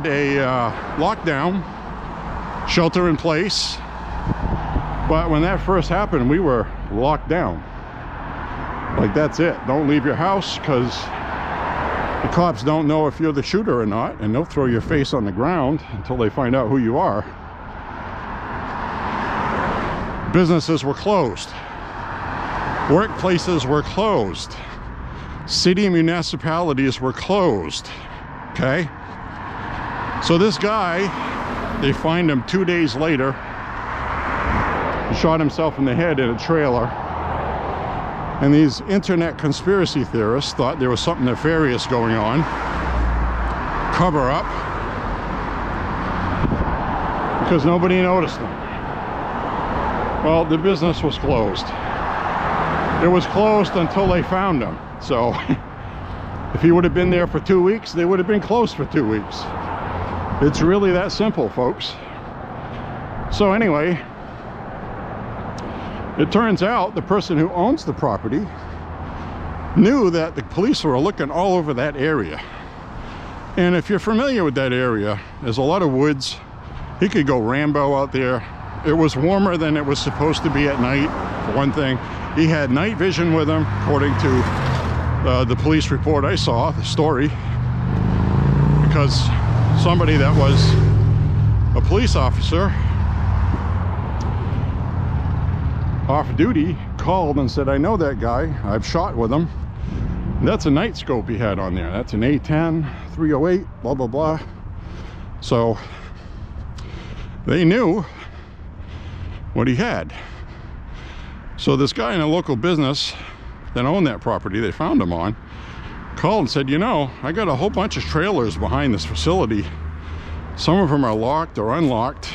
a lockdown, shelter in place, but when that first happened, we were locked down. Like, that's it. Don't leave your house, because The cops don't know if you're the shooter or not, and they'll throw your face on the ground until they find out who you are. Businesses were closed. Workplaces were closed. City municipalities were closed. Okay? So this guy, they find him 2 days later. He shot himself in the head in a trailer. And these internet conspiracy theorists thought there was something nefarious going on. Cover up. Because nobody noticed him. Well, the business was closed. It was closed until they found him. So if he would have been there for 2 weeks, they would have been closed for 2 weeks. It's really that simple, folks. So anyway, it turns out the person who owns the property knew that the police were looking all over that area. And if you're familiar with that area, there's a lot of woods. He could go Rambo out there. It was warmer than it was supposed to be at night, for one thing. He had night vision with him, according to the police report I saw, the story. Because somebody that was a police officer off duty called and said, I know that guy, I've shot with him. And that's a night scope he had on there. That's an A10, 308, blah, blah, blah. So they knew what he had. So this guy in a local business that owned that property they found him on called and said, you know, I got a whole bunch of trailers behind this facility. Some of them are locked or unlocked.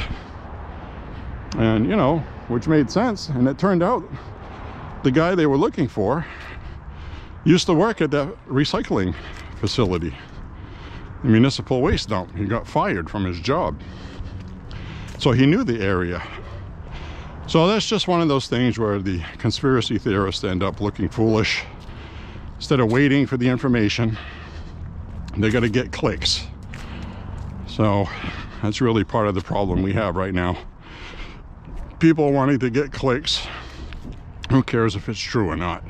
And, you know, which made sense. And it turned out the guy they were looking for used to work at that recycling facility, the municipal waste dump. He got fired from his job. So he knew the area. So that's just one of those things where the conspiracy theorists end up looking foolish. Instead of waiting for the information, they got to get clicks. So that's really part of the problem we have right now. People wanting to get clicks. Who cares if it's true or not?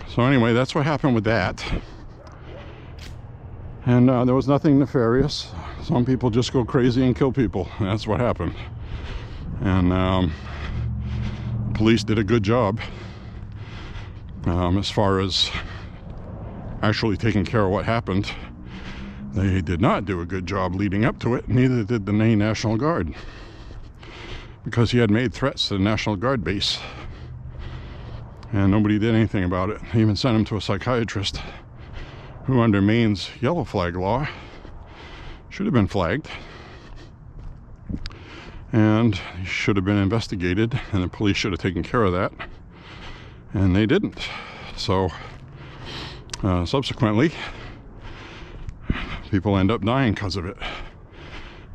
So anyway, that's what happened with that. And there was nothing nefarious. Some people just go crazy and kill people. That's what happened. And police did a good job as far as actually taking care of what happened. They did not do a good job leading up to it. Neither did the Maine National Guard, because he had made threats to the National Guard base and nobody did anything about it. They even sent him to a psychiatrist who, under Maine's yellow flag law, should have been flagged. And he should have been investigated, and the police should have taken care of that, and they didn't. So subsequently, people end up dying because of it.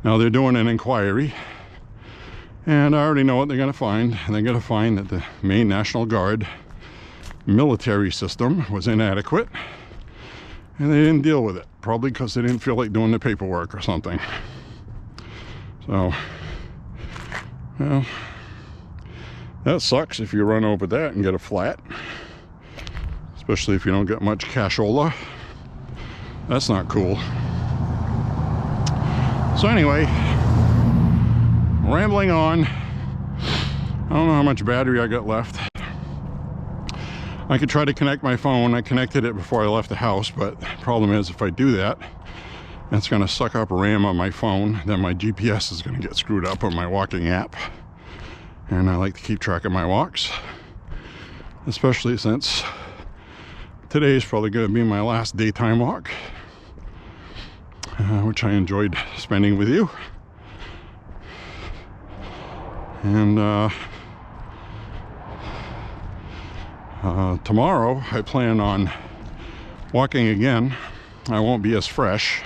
Now they're doing an inquiry, and I already know what they're going to find. And they're going to find that the Maine National Guard military system was inadequate, and they didn't deal with it, probably because they didn't feel like doing the paperwork or something. So well, that sucks if you run over that and get a flat, especially if you don't get much cashola. That's not cool. So anyway, rambling on. I don't know how much battery I got left. I could try to connect my phone. I connected it before I left the house, but the problem is if I do that, that's going to suck up RAM on my phone. Then my GPS is going to get screwed up on my walking app. And I like to keep track of my walks, especially since today is probably going to be my last daytime walk, which I enjoyed spending with you. And tomorrow I plan on walking again. I won't be as fresh.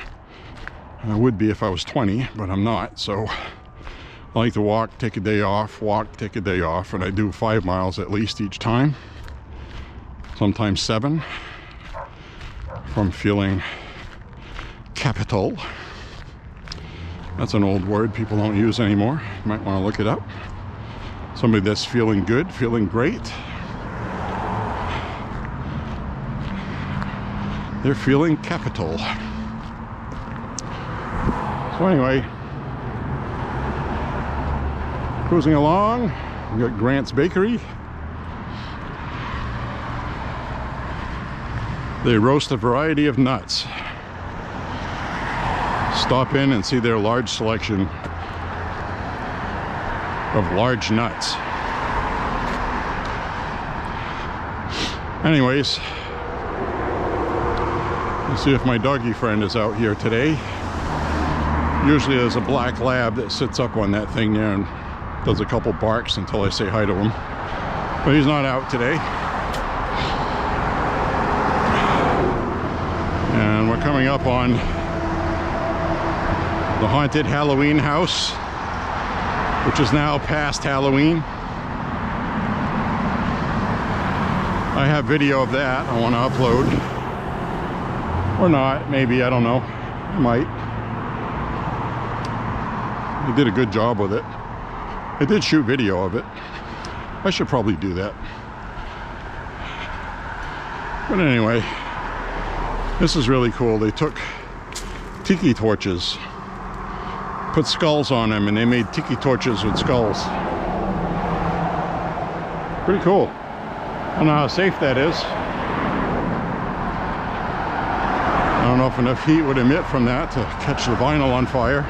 I would be if I was 20, but I'm not. So I like to walk, take a day off, walk, take a day off, and I do 5 miles at least each time, sometimes 7, if I'm feeling capital. That's an old word people don't use anymore. You might want to look it up. Somebody that's feeling good, feeling great. they're feeling capital. So anyway, cruising along, we got Grant's Bakery. They roast a variety of nuts. Stop in and see their large selection of large nuts. Anyways, let's see if my doggy friend is out here today. Usually there's a black lab that sits up on that thing there and does a couple barks until I say hi to him. But he's not out today. And we're coming up on the haunted Halloween house, which is now past Halloween. I have video of that I want to upload. Or not, maybe, I don't know. I might. They did a good job with it. I did shoot video of it. I should probably do that. But anyway, this is really cool. They took tiki torches, put skulls on them, and they made tiki torches with skulls. Pretty cool. I don't know how safe that is. I don't know if enough heat would emit from that to catch the vinyl on fire,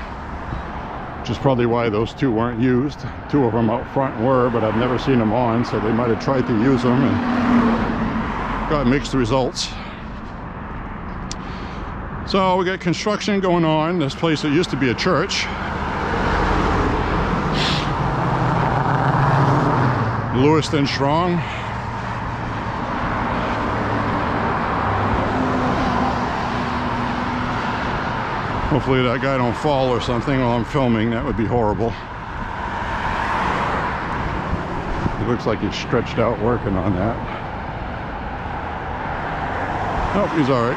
which is probably why those two weren't used. Two of them out front were, but I've never seen them on, so they might have tried to use them and got mixed results. So we got construction going on. This place that used to be a church, Lewiston Strong. Hopefully that guy don't fall or something while I'm filming. That would be horrible. It looks like he's stretched out working on that. Nope, he's all right.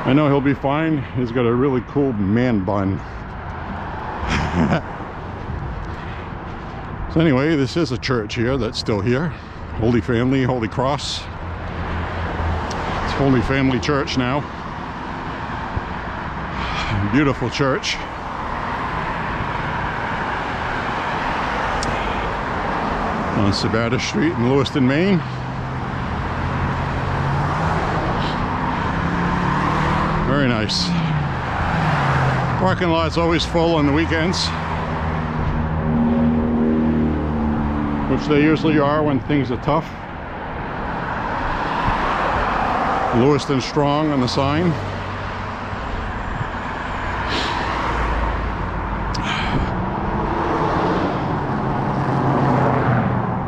I know he'll be fine. He's got a really cool man bun. So anyway, this is a church here that's still here. Holy Family, Holy Cross. It's Holy Family Church now. Beautiful church. On Sabata Street in Lewiston, Maine. Very nice. Parking lot's always full on the weekends, which they usually are when things are tough. Lewiston Strong on the sign.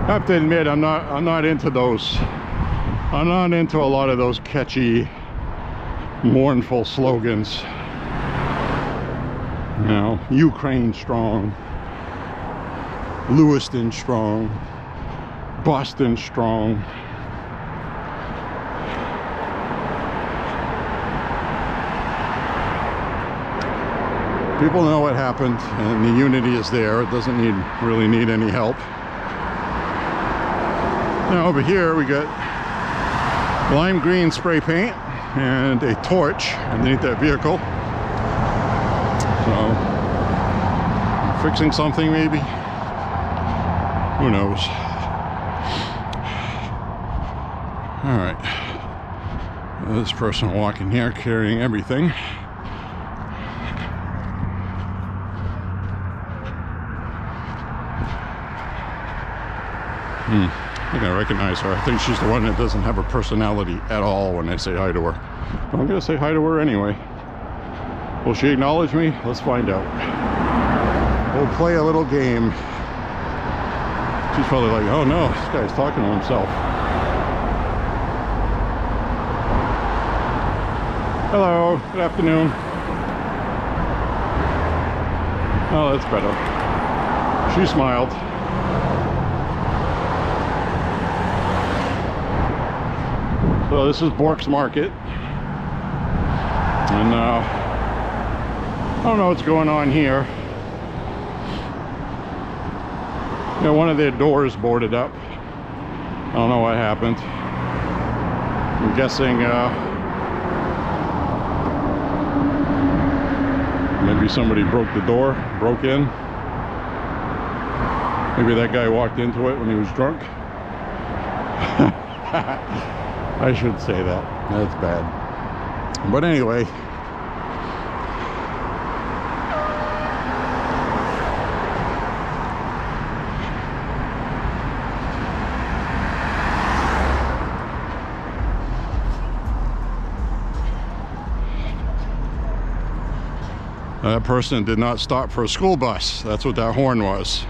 I have to admit, I'm not into those. I'm not into a lot of those catchy, mournful slogans. You know, Ukraine strong, Lewiston strong, Boston strong. People know what happened, and the unity is there. It doesn't really need any help. Now over here we got lime green spray paint and a torch underneath that vehicle. So, fixing something maybe? Who knows? Alright. This person walking here carrying everything. I think I recognize her. I think she's the one that doesn't have a personality at all when I say hi to her. But I'm going to say hi to her anyway. Will she acknowledge me? Let's find out. We'll play a little game. She's probably like, oh no, this guy's talking to himself. Hello, good afternoon. Oh, that's better. She smiled. So this is Bork's Market. And I don't know what's going on here. You know, one of their doors boarded up. I don't know what happened. I'm guessing maybe somebody broke the door, broke in. Maybe that guy walked into it when he was drunk. I should say that. That's bad. But anyway. That person did not stop for a school bus. That's what that horn was.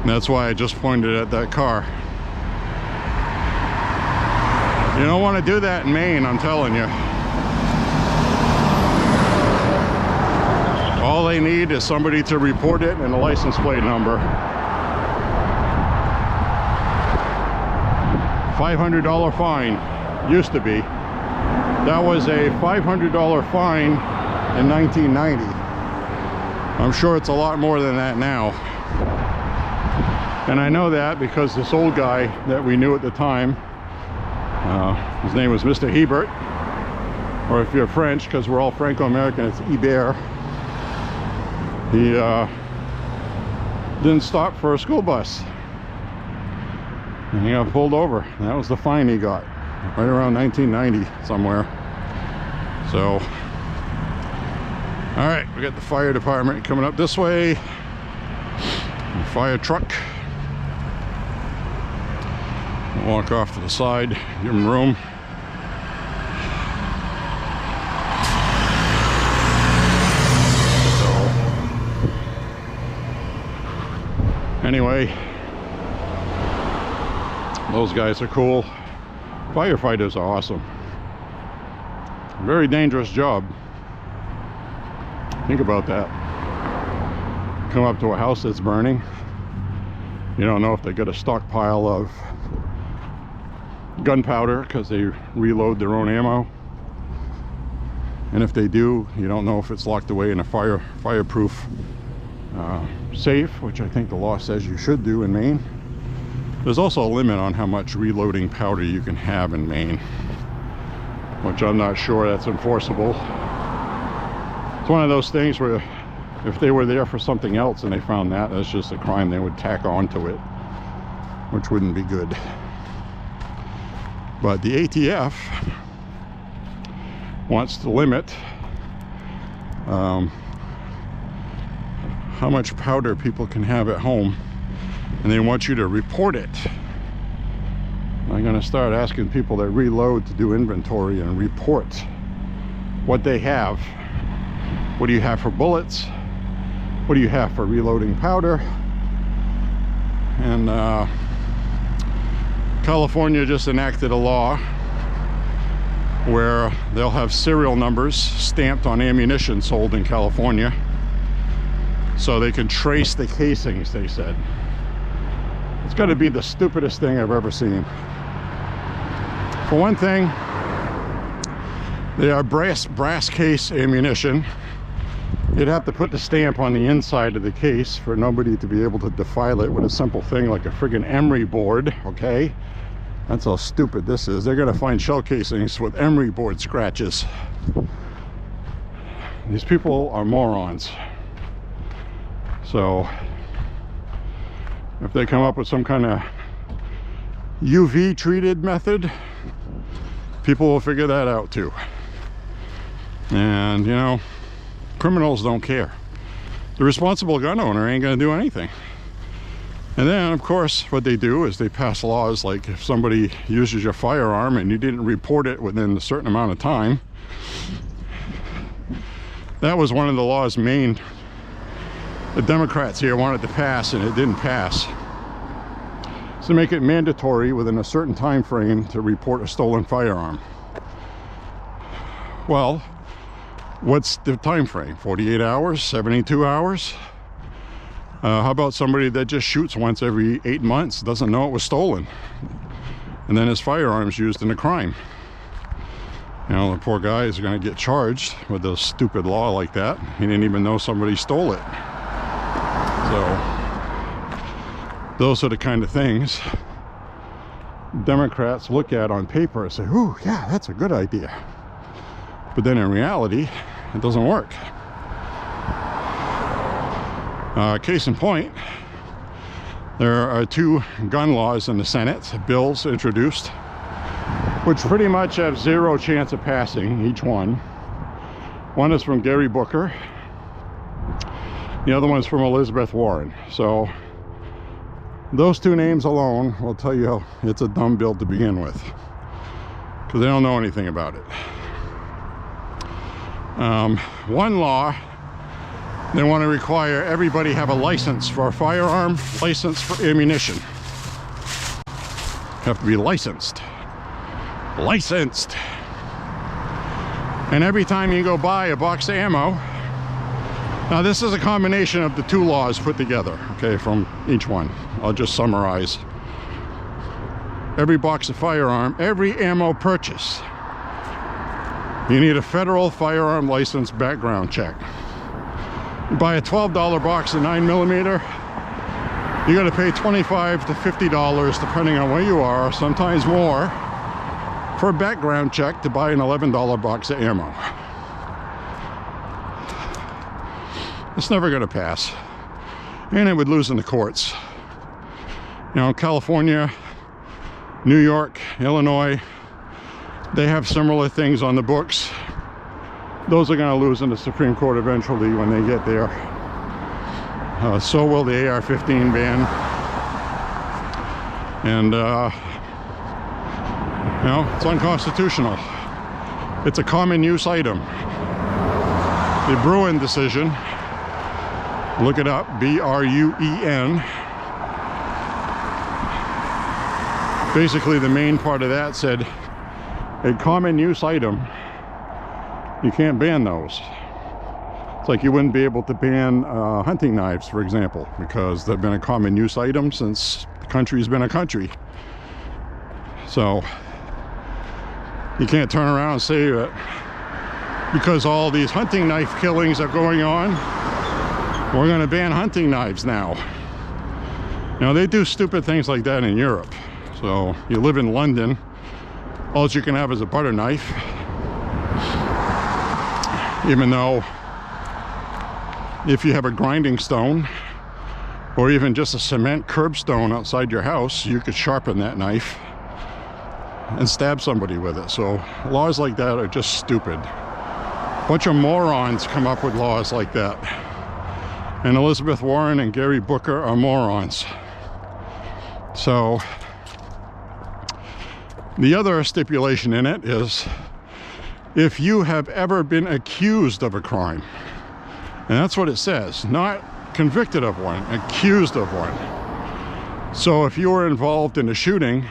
And that's why I just pointed at that car. You don't want to do that in Maine, I'm telling you. All they need is somebody to report it and a license plate number. $500 fine. Used to be. That was a $500 fine in 1990. I'm sure it's a lot more than that now. And I know that because this old guy that we knew at the time, his name was Mr. Hebert, or if you're French, because we're all Franco-American, it's Hebert. He didn't stop for a school bus. And he got pulled over. That was the fine he got, right around 1990 somewhere. So, all right, we got the fire department coming up this way. The fire truck. Walk off to the side, give them room. So, anyway, those guys are cool. Firefighters are awesome. Very dangerous job. Think about that. Come up to a house that's burning. You don't know if they got a stockpile of gunpowder because they reload their own ammo. And if they do, you don't know if it's locked away in a fireproof safe, which I think the law says you should do in Maine. There's also a limit on how much reloading powder you can have in Maine, which I'm not sure that's enforceable. It's one of those things where if they were there for something else and they found that, that's just a crime they would tack on to it, which wouldn't be good. But the ATF wants to limit how much powder people can have at home, and they want you to report it. I'm going to start asking people that reload to do inventory and report what they have. What do you have for bullets? What do you have for reloading powder? And California just enacted a law where they'll have serial numbers stamped on ammunition sold in California so they can trace the casings, they said. It's got to be the stupidest thing I've ever seen. For one thing, they are brass case ammunition. You'd have to put the stamp on the inside of the case for nobody to be able to defile it with a simple thing like a friggin' emery board, okay? That's how stupid this is. They're gonna find shell casings with emery board scratches. These people are morons. So, if they come up with some kind of UV treated method, people will figure that out too. And, you know, criminals don't care. The responsible gun owner ain't gonna do anything. And then, of course, what they do is they pass laws like if somebody uses your firearm and you didn't report it within a certain amount of time. That was one of the laws Maine, the Democrats here wanted to pass, and it didn't pass. So to make it mandatory within a certain time frame to report a stolen firearm. Well, what's the time frame? 48 hours? 72 hours? How about somebody that just shoots once every 8 months, doesn't know it was stolen, and then his firearm's used in a crime? You know, the poor guy is going to get charged with a stupid law like that. He didn't even know somebody stole it. So, those are the kind of things Democrats look at on paper and say, "Ooh, yeah, that's a good idea." But then in reality, it doesn't work. Case in point, there are 2 gun laws in the Senate, bills introduced, which pretty much have 0 chance of passing, each one. One is from Gary Booker. The other one's from Elizabeth Warren. So those 2 names alone will tell you it's a dumb bill to begin with, because they don't know anything about it. One law, they want to require everybody have a license for a firearm, license for ammunition. Have to be licensed. Licensed. And every time you go buy a box of ammo, now this is a combination of the 2 laws put together, okay, from each one. I'll just summarize. Every box of firearm, every ammo purchase, you need a federal firearm license background check. You buy a $12 box of 9mm, you got to pay $25 to $50, depending on where you are, sometimes more, for a background check to buy an $11 box of ammo. It's never going to pass, and it would lose in the courts. You know, California, New York, Illinois, they have similar things on the books. Those are going to lose in the Supreme Court eventually when they get there. So will the AR-15 ban. And, you know, it's unconstitutional. It's a common use item. The Bruin decision, look it up, B-R-U-E-N. Basically, the main part of that said, a common use item, you can't ban those. It's like you wouldn't be able to ban hunting knives, for example, because they've been a common use item since the country's been a country. So you can't turn around and say that because all these hunting knife killings are going on, we're going to ban hunting knives now. You know, they do stupid things like that in Europe. So you live in London, all you can have is a butter knife, even though if you have a grinding stone or even just a cement curbstone outside your house, you could sharpen that knife and stab somebody with it. So laws like that are just stupid. A bunch of morons come up with laws like that. And Elizabeth Warren and Gary Booker are morons. So the other stipulation in it is if you have ever been accused of a crime, and that's what it says, not convicted of one, accused of one. So if you were involved in a shooting,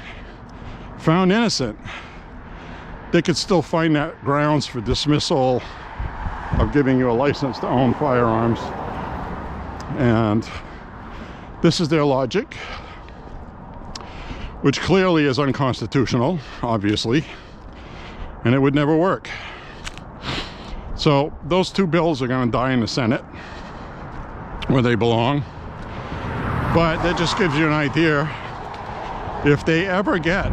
found innocent, they could still find that grounds for dismissal of giving you a license to own firearms. And this is their logic, which clearly is unconstitutional, obviously, and it would never work. So those 2 bills are going to die in the Senate, where they belong. But that just gives you an idea. If they ever get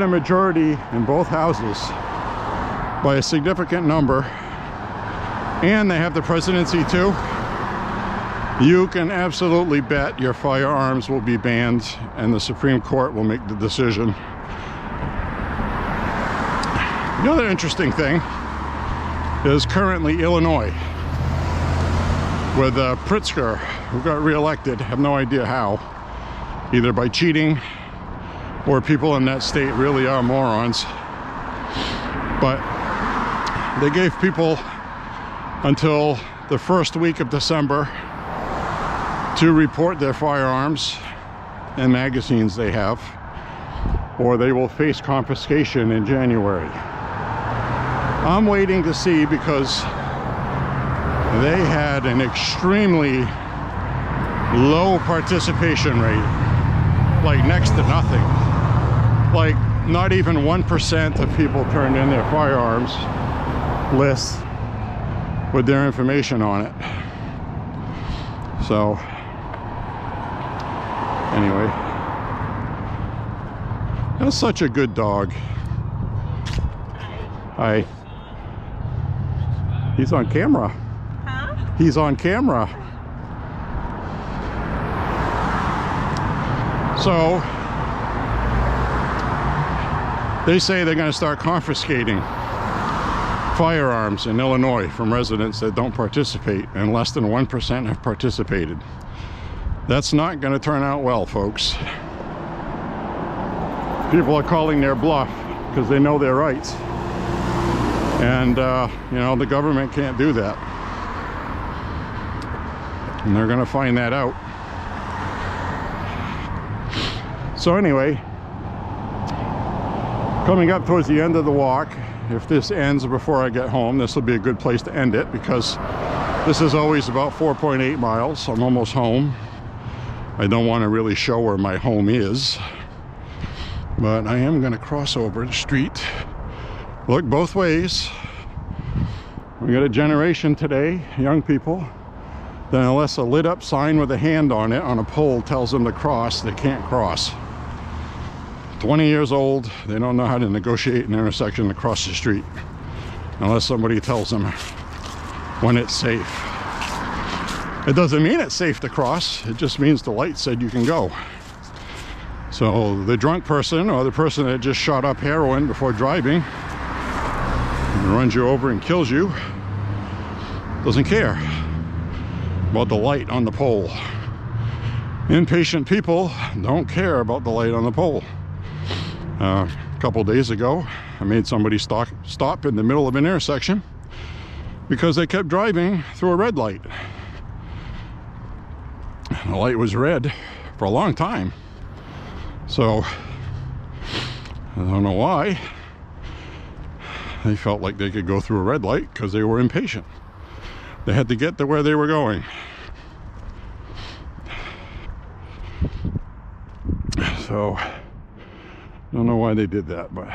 a majority in both houses by a significant number, and they have the presidency too, you can absolutely bet your firearms will be banned and the Supreme Court will make the decision. The other interesting thing is currently Illinois with Pritzker, who got reelected, have no idea how, either by cheating or people in that state really are morons. But they gave people until the first week of December to report their firearms and magazines they have, or they will face confiscation in January. I'm waiting to see, because they had an extremely low participation rate, like next to nothing. Like not even 1% of people turned in their firearms lists with their information on it. So anyway, That's such a good dog. Hi. He's on camera. Huh? He's on camera. So, they say they're going to start confiscating firearms in Illinois from residents that don't participate, and less than 1% have participated. That's not going to turn out well, folks. People are calling their bluff because they know their rights. And, you know, the government can't do that. And they're going to find that out. So anyway, coming up towards the end of the walk, if this ends before I get home, this will be a good place to end it, because this is always about 4.8 miles. I'm almost home. I don't want to really show where my home is, but I am going to cross over the street. Look both ways. We got a generation today, young people, that unless a lit up sign with a hand on it on a pole tells them to cross, they can't cross. 20 years old, they don't know how to negotiate an intersection across the street unless somebody tells them when it's safe. It doesn't mean it's safe to cross, it just means the light said you can go. So the drunk person, or the person that just shot up heroin before driving and runs you over and kills you, doesn't care about the light on the pole. Impatient people don't care about the light on the pole. A couple days ago, I made somebody stop in the middle of an intersection because they kept driving through a red light. The light was red for a long time. So, I don't know why. They felt like they could go through a red light because they were impatient. They had to get to where they were going. So, don't know why they did that, but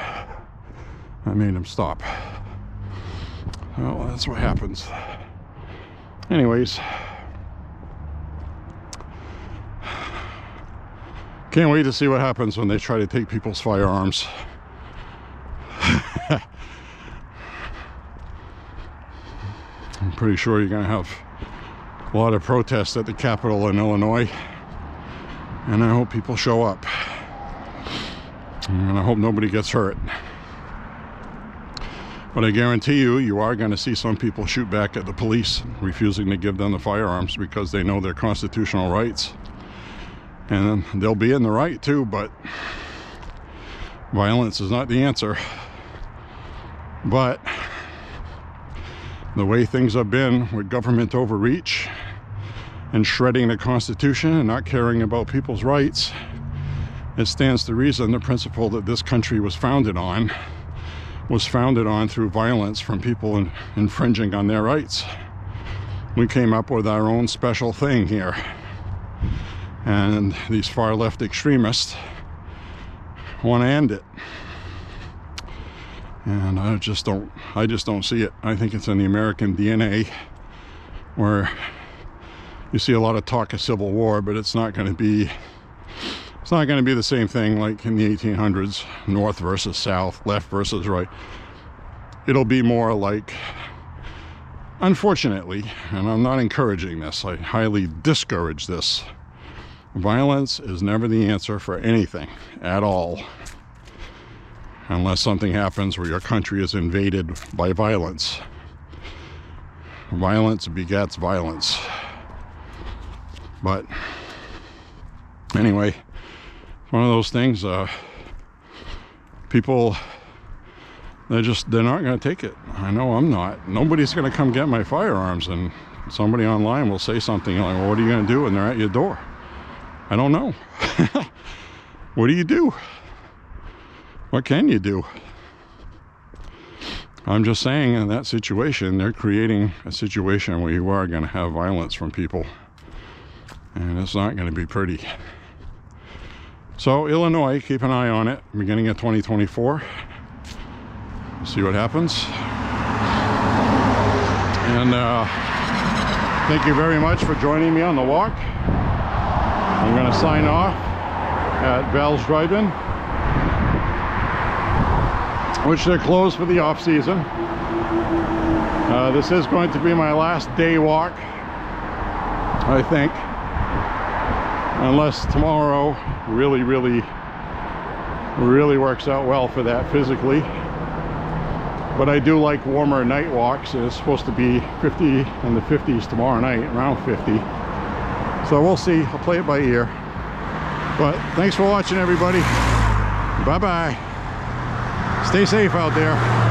I made them stop. Well, that's what happens. Anyways, can't wait to see what happens when they try to take people's firearms. I'm pretty sure you're going to have a lot of protests at the Capitol in Illinois, and I hope people show up. And I hope nobody gets hurt. But I guarantee you, you are going to see some people shoot back at the police, refusing to give them the firearms because they know their constitutional rights. And they'll be in the right too, but violence is not the answer. But the way things have been with government overreach and shredding the Constitution and not caring about people's rights, it stands to reason the principle that this country was founded on through violence from people infringing on their rights. We came up with our own special thing here. And these far left extremists want to end it. And I just don't see it. I think it's in the American DNA, where you see a lot of talk of civil war, but it's not going to be the same thing like in the 1800s, North versus South, left versus right. It'll be more like, unfortunately, and I'm not encouraging this, I highly discourage this, violence is never the answer for anything at all, unless something happens where your country is invaded by violence. Violence begets violence. But anyway, one of those things, people, they're not going to take it. I know I'm not. Nobody's going to come get my firearms, and somebody online will say something like, well, what are you going to do when they're at your door? I don't know. What do you do? What can you do? I'm just saying, in that situation, they're creating a situation where you are going to have violence from people, and it's not going to be pretty. So Illinois, keep an eye on it, beginning of 2024. See what happens. And thank you very much for joining me on the walk. I'm going to sign off at Val's Drive-In. which they're closed for the off season. This is going to be my last day walk, I think, unless tomorrow really works out well for that physically. But I do like warmer night walks, and it's supposed to be 50 in the 50s tomorrow night, around 50. So we'll see. I'll play it by ear. But thanks for watching, everybody. Bye-bye. Stay safe out there.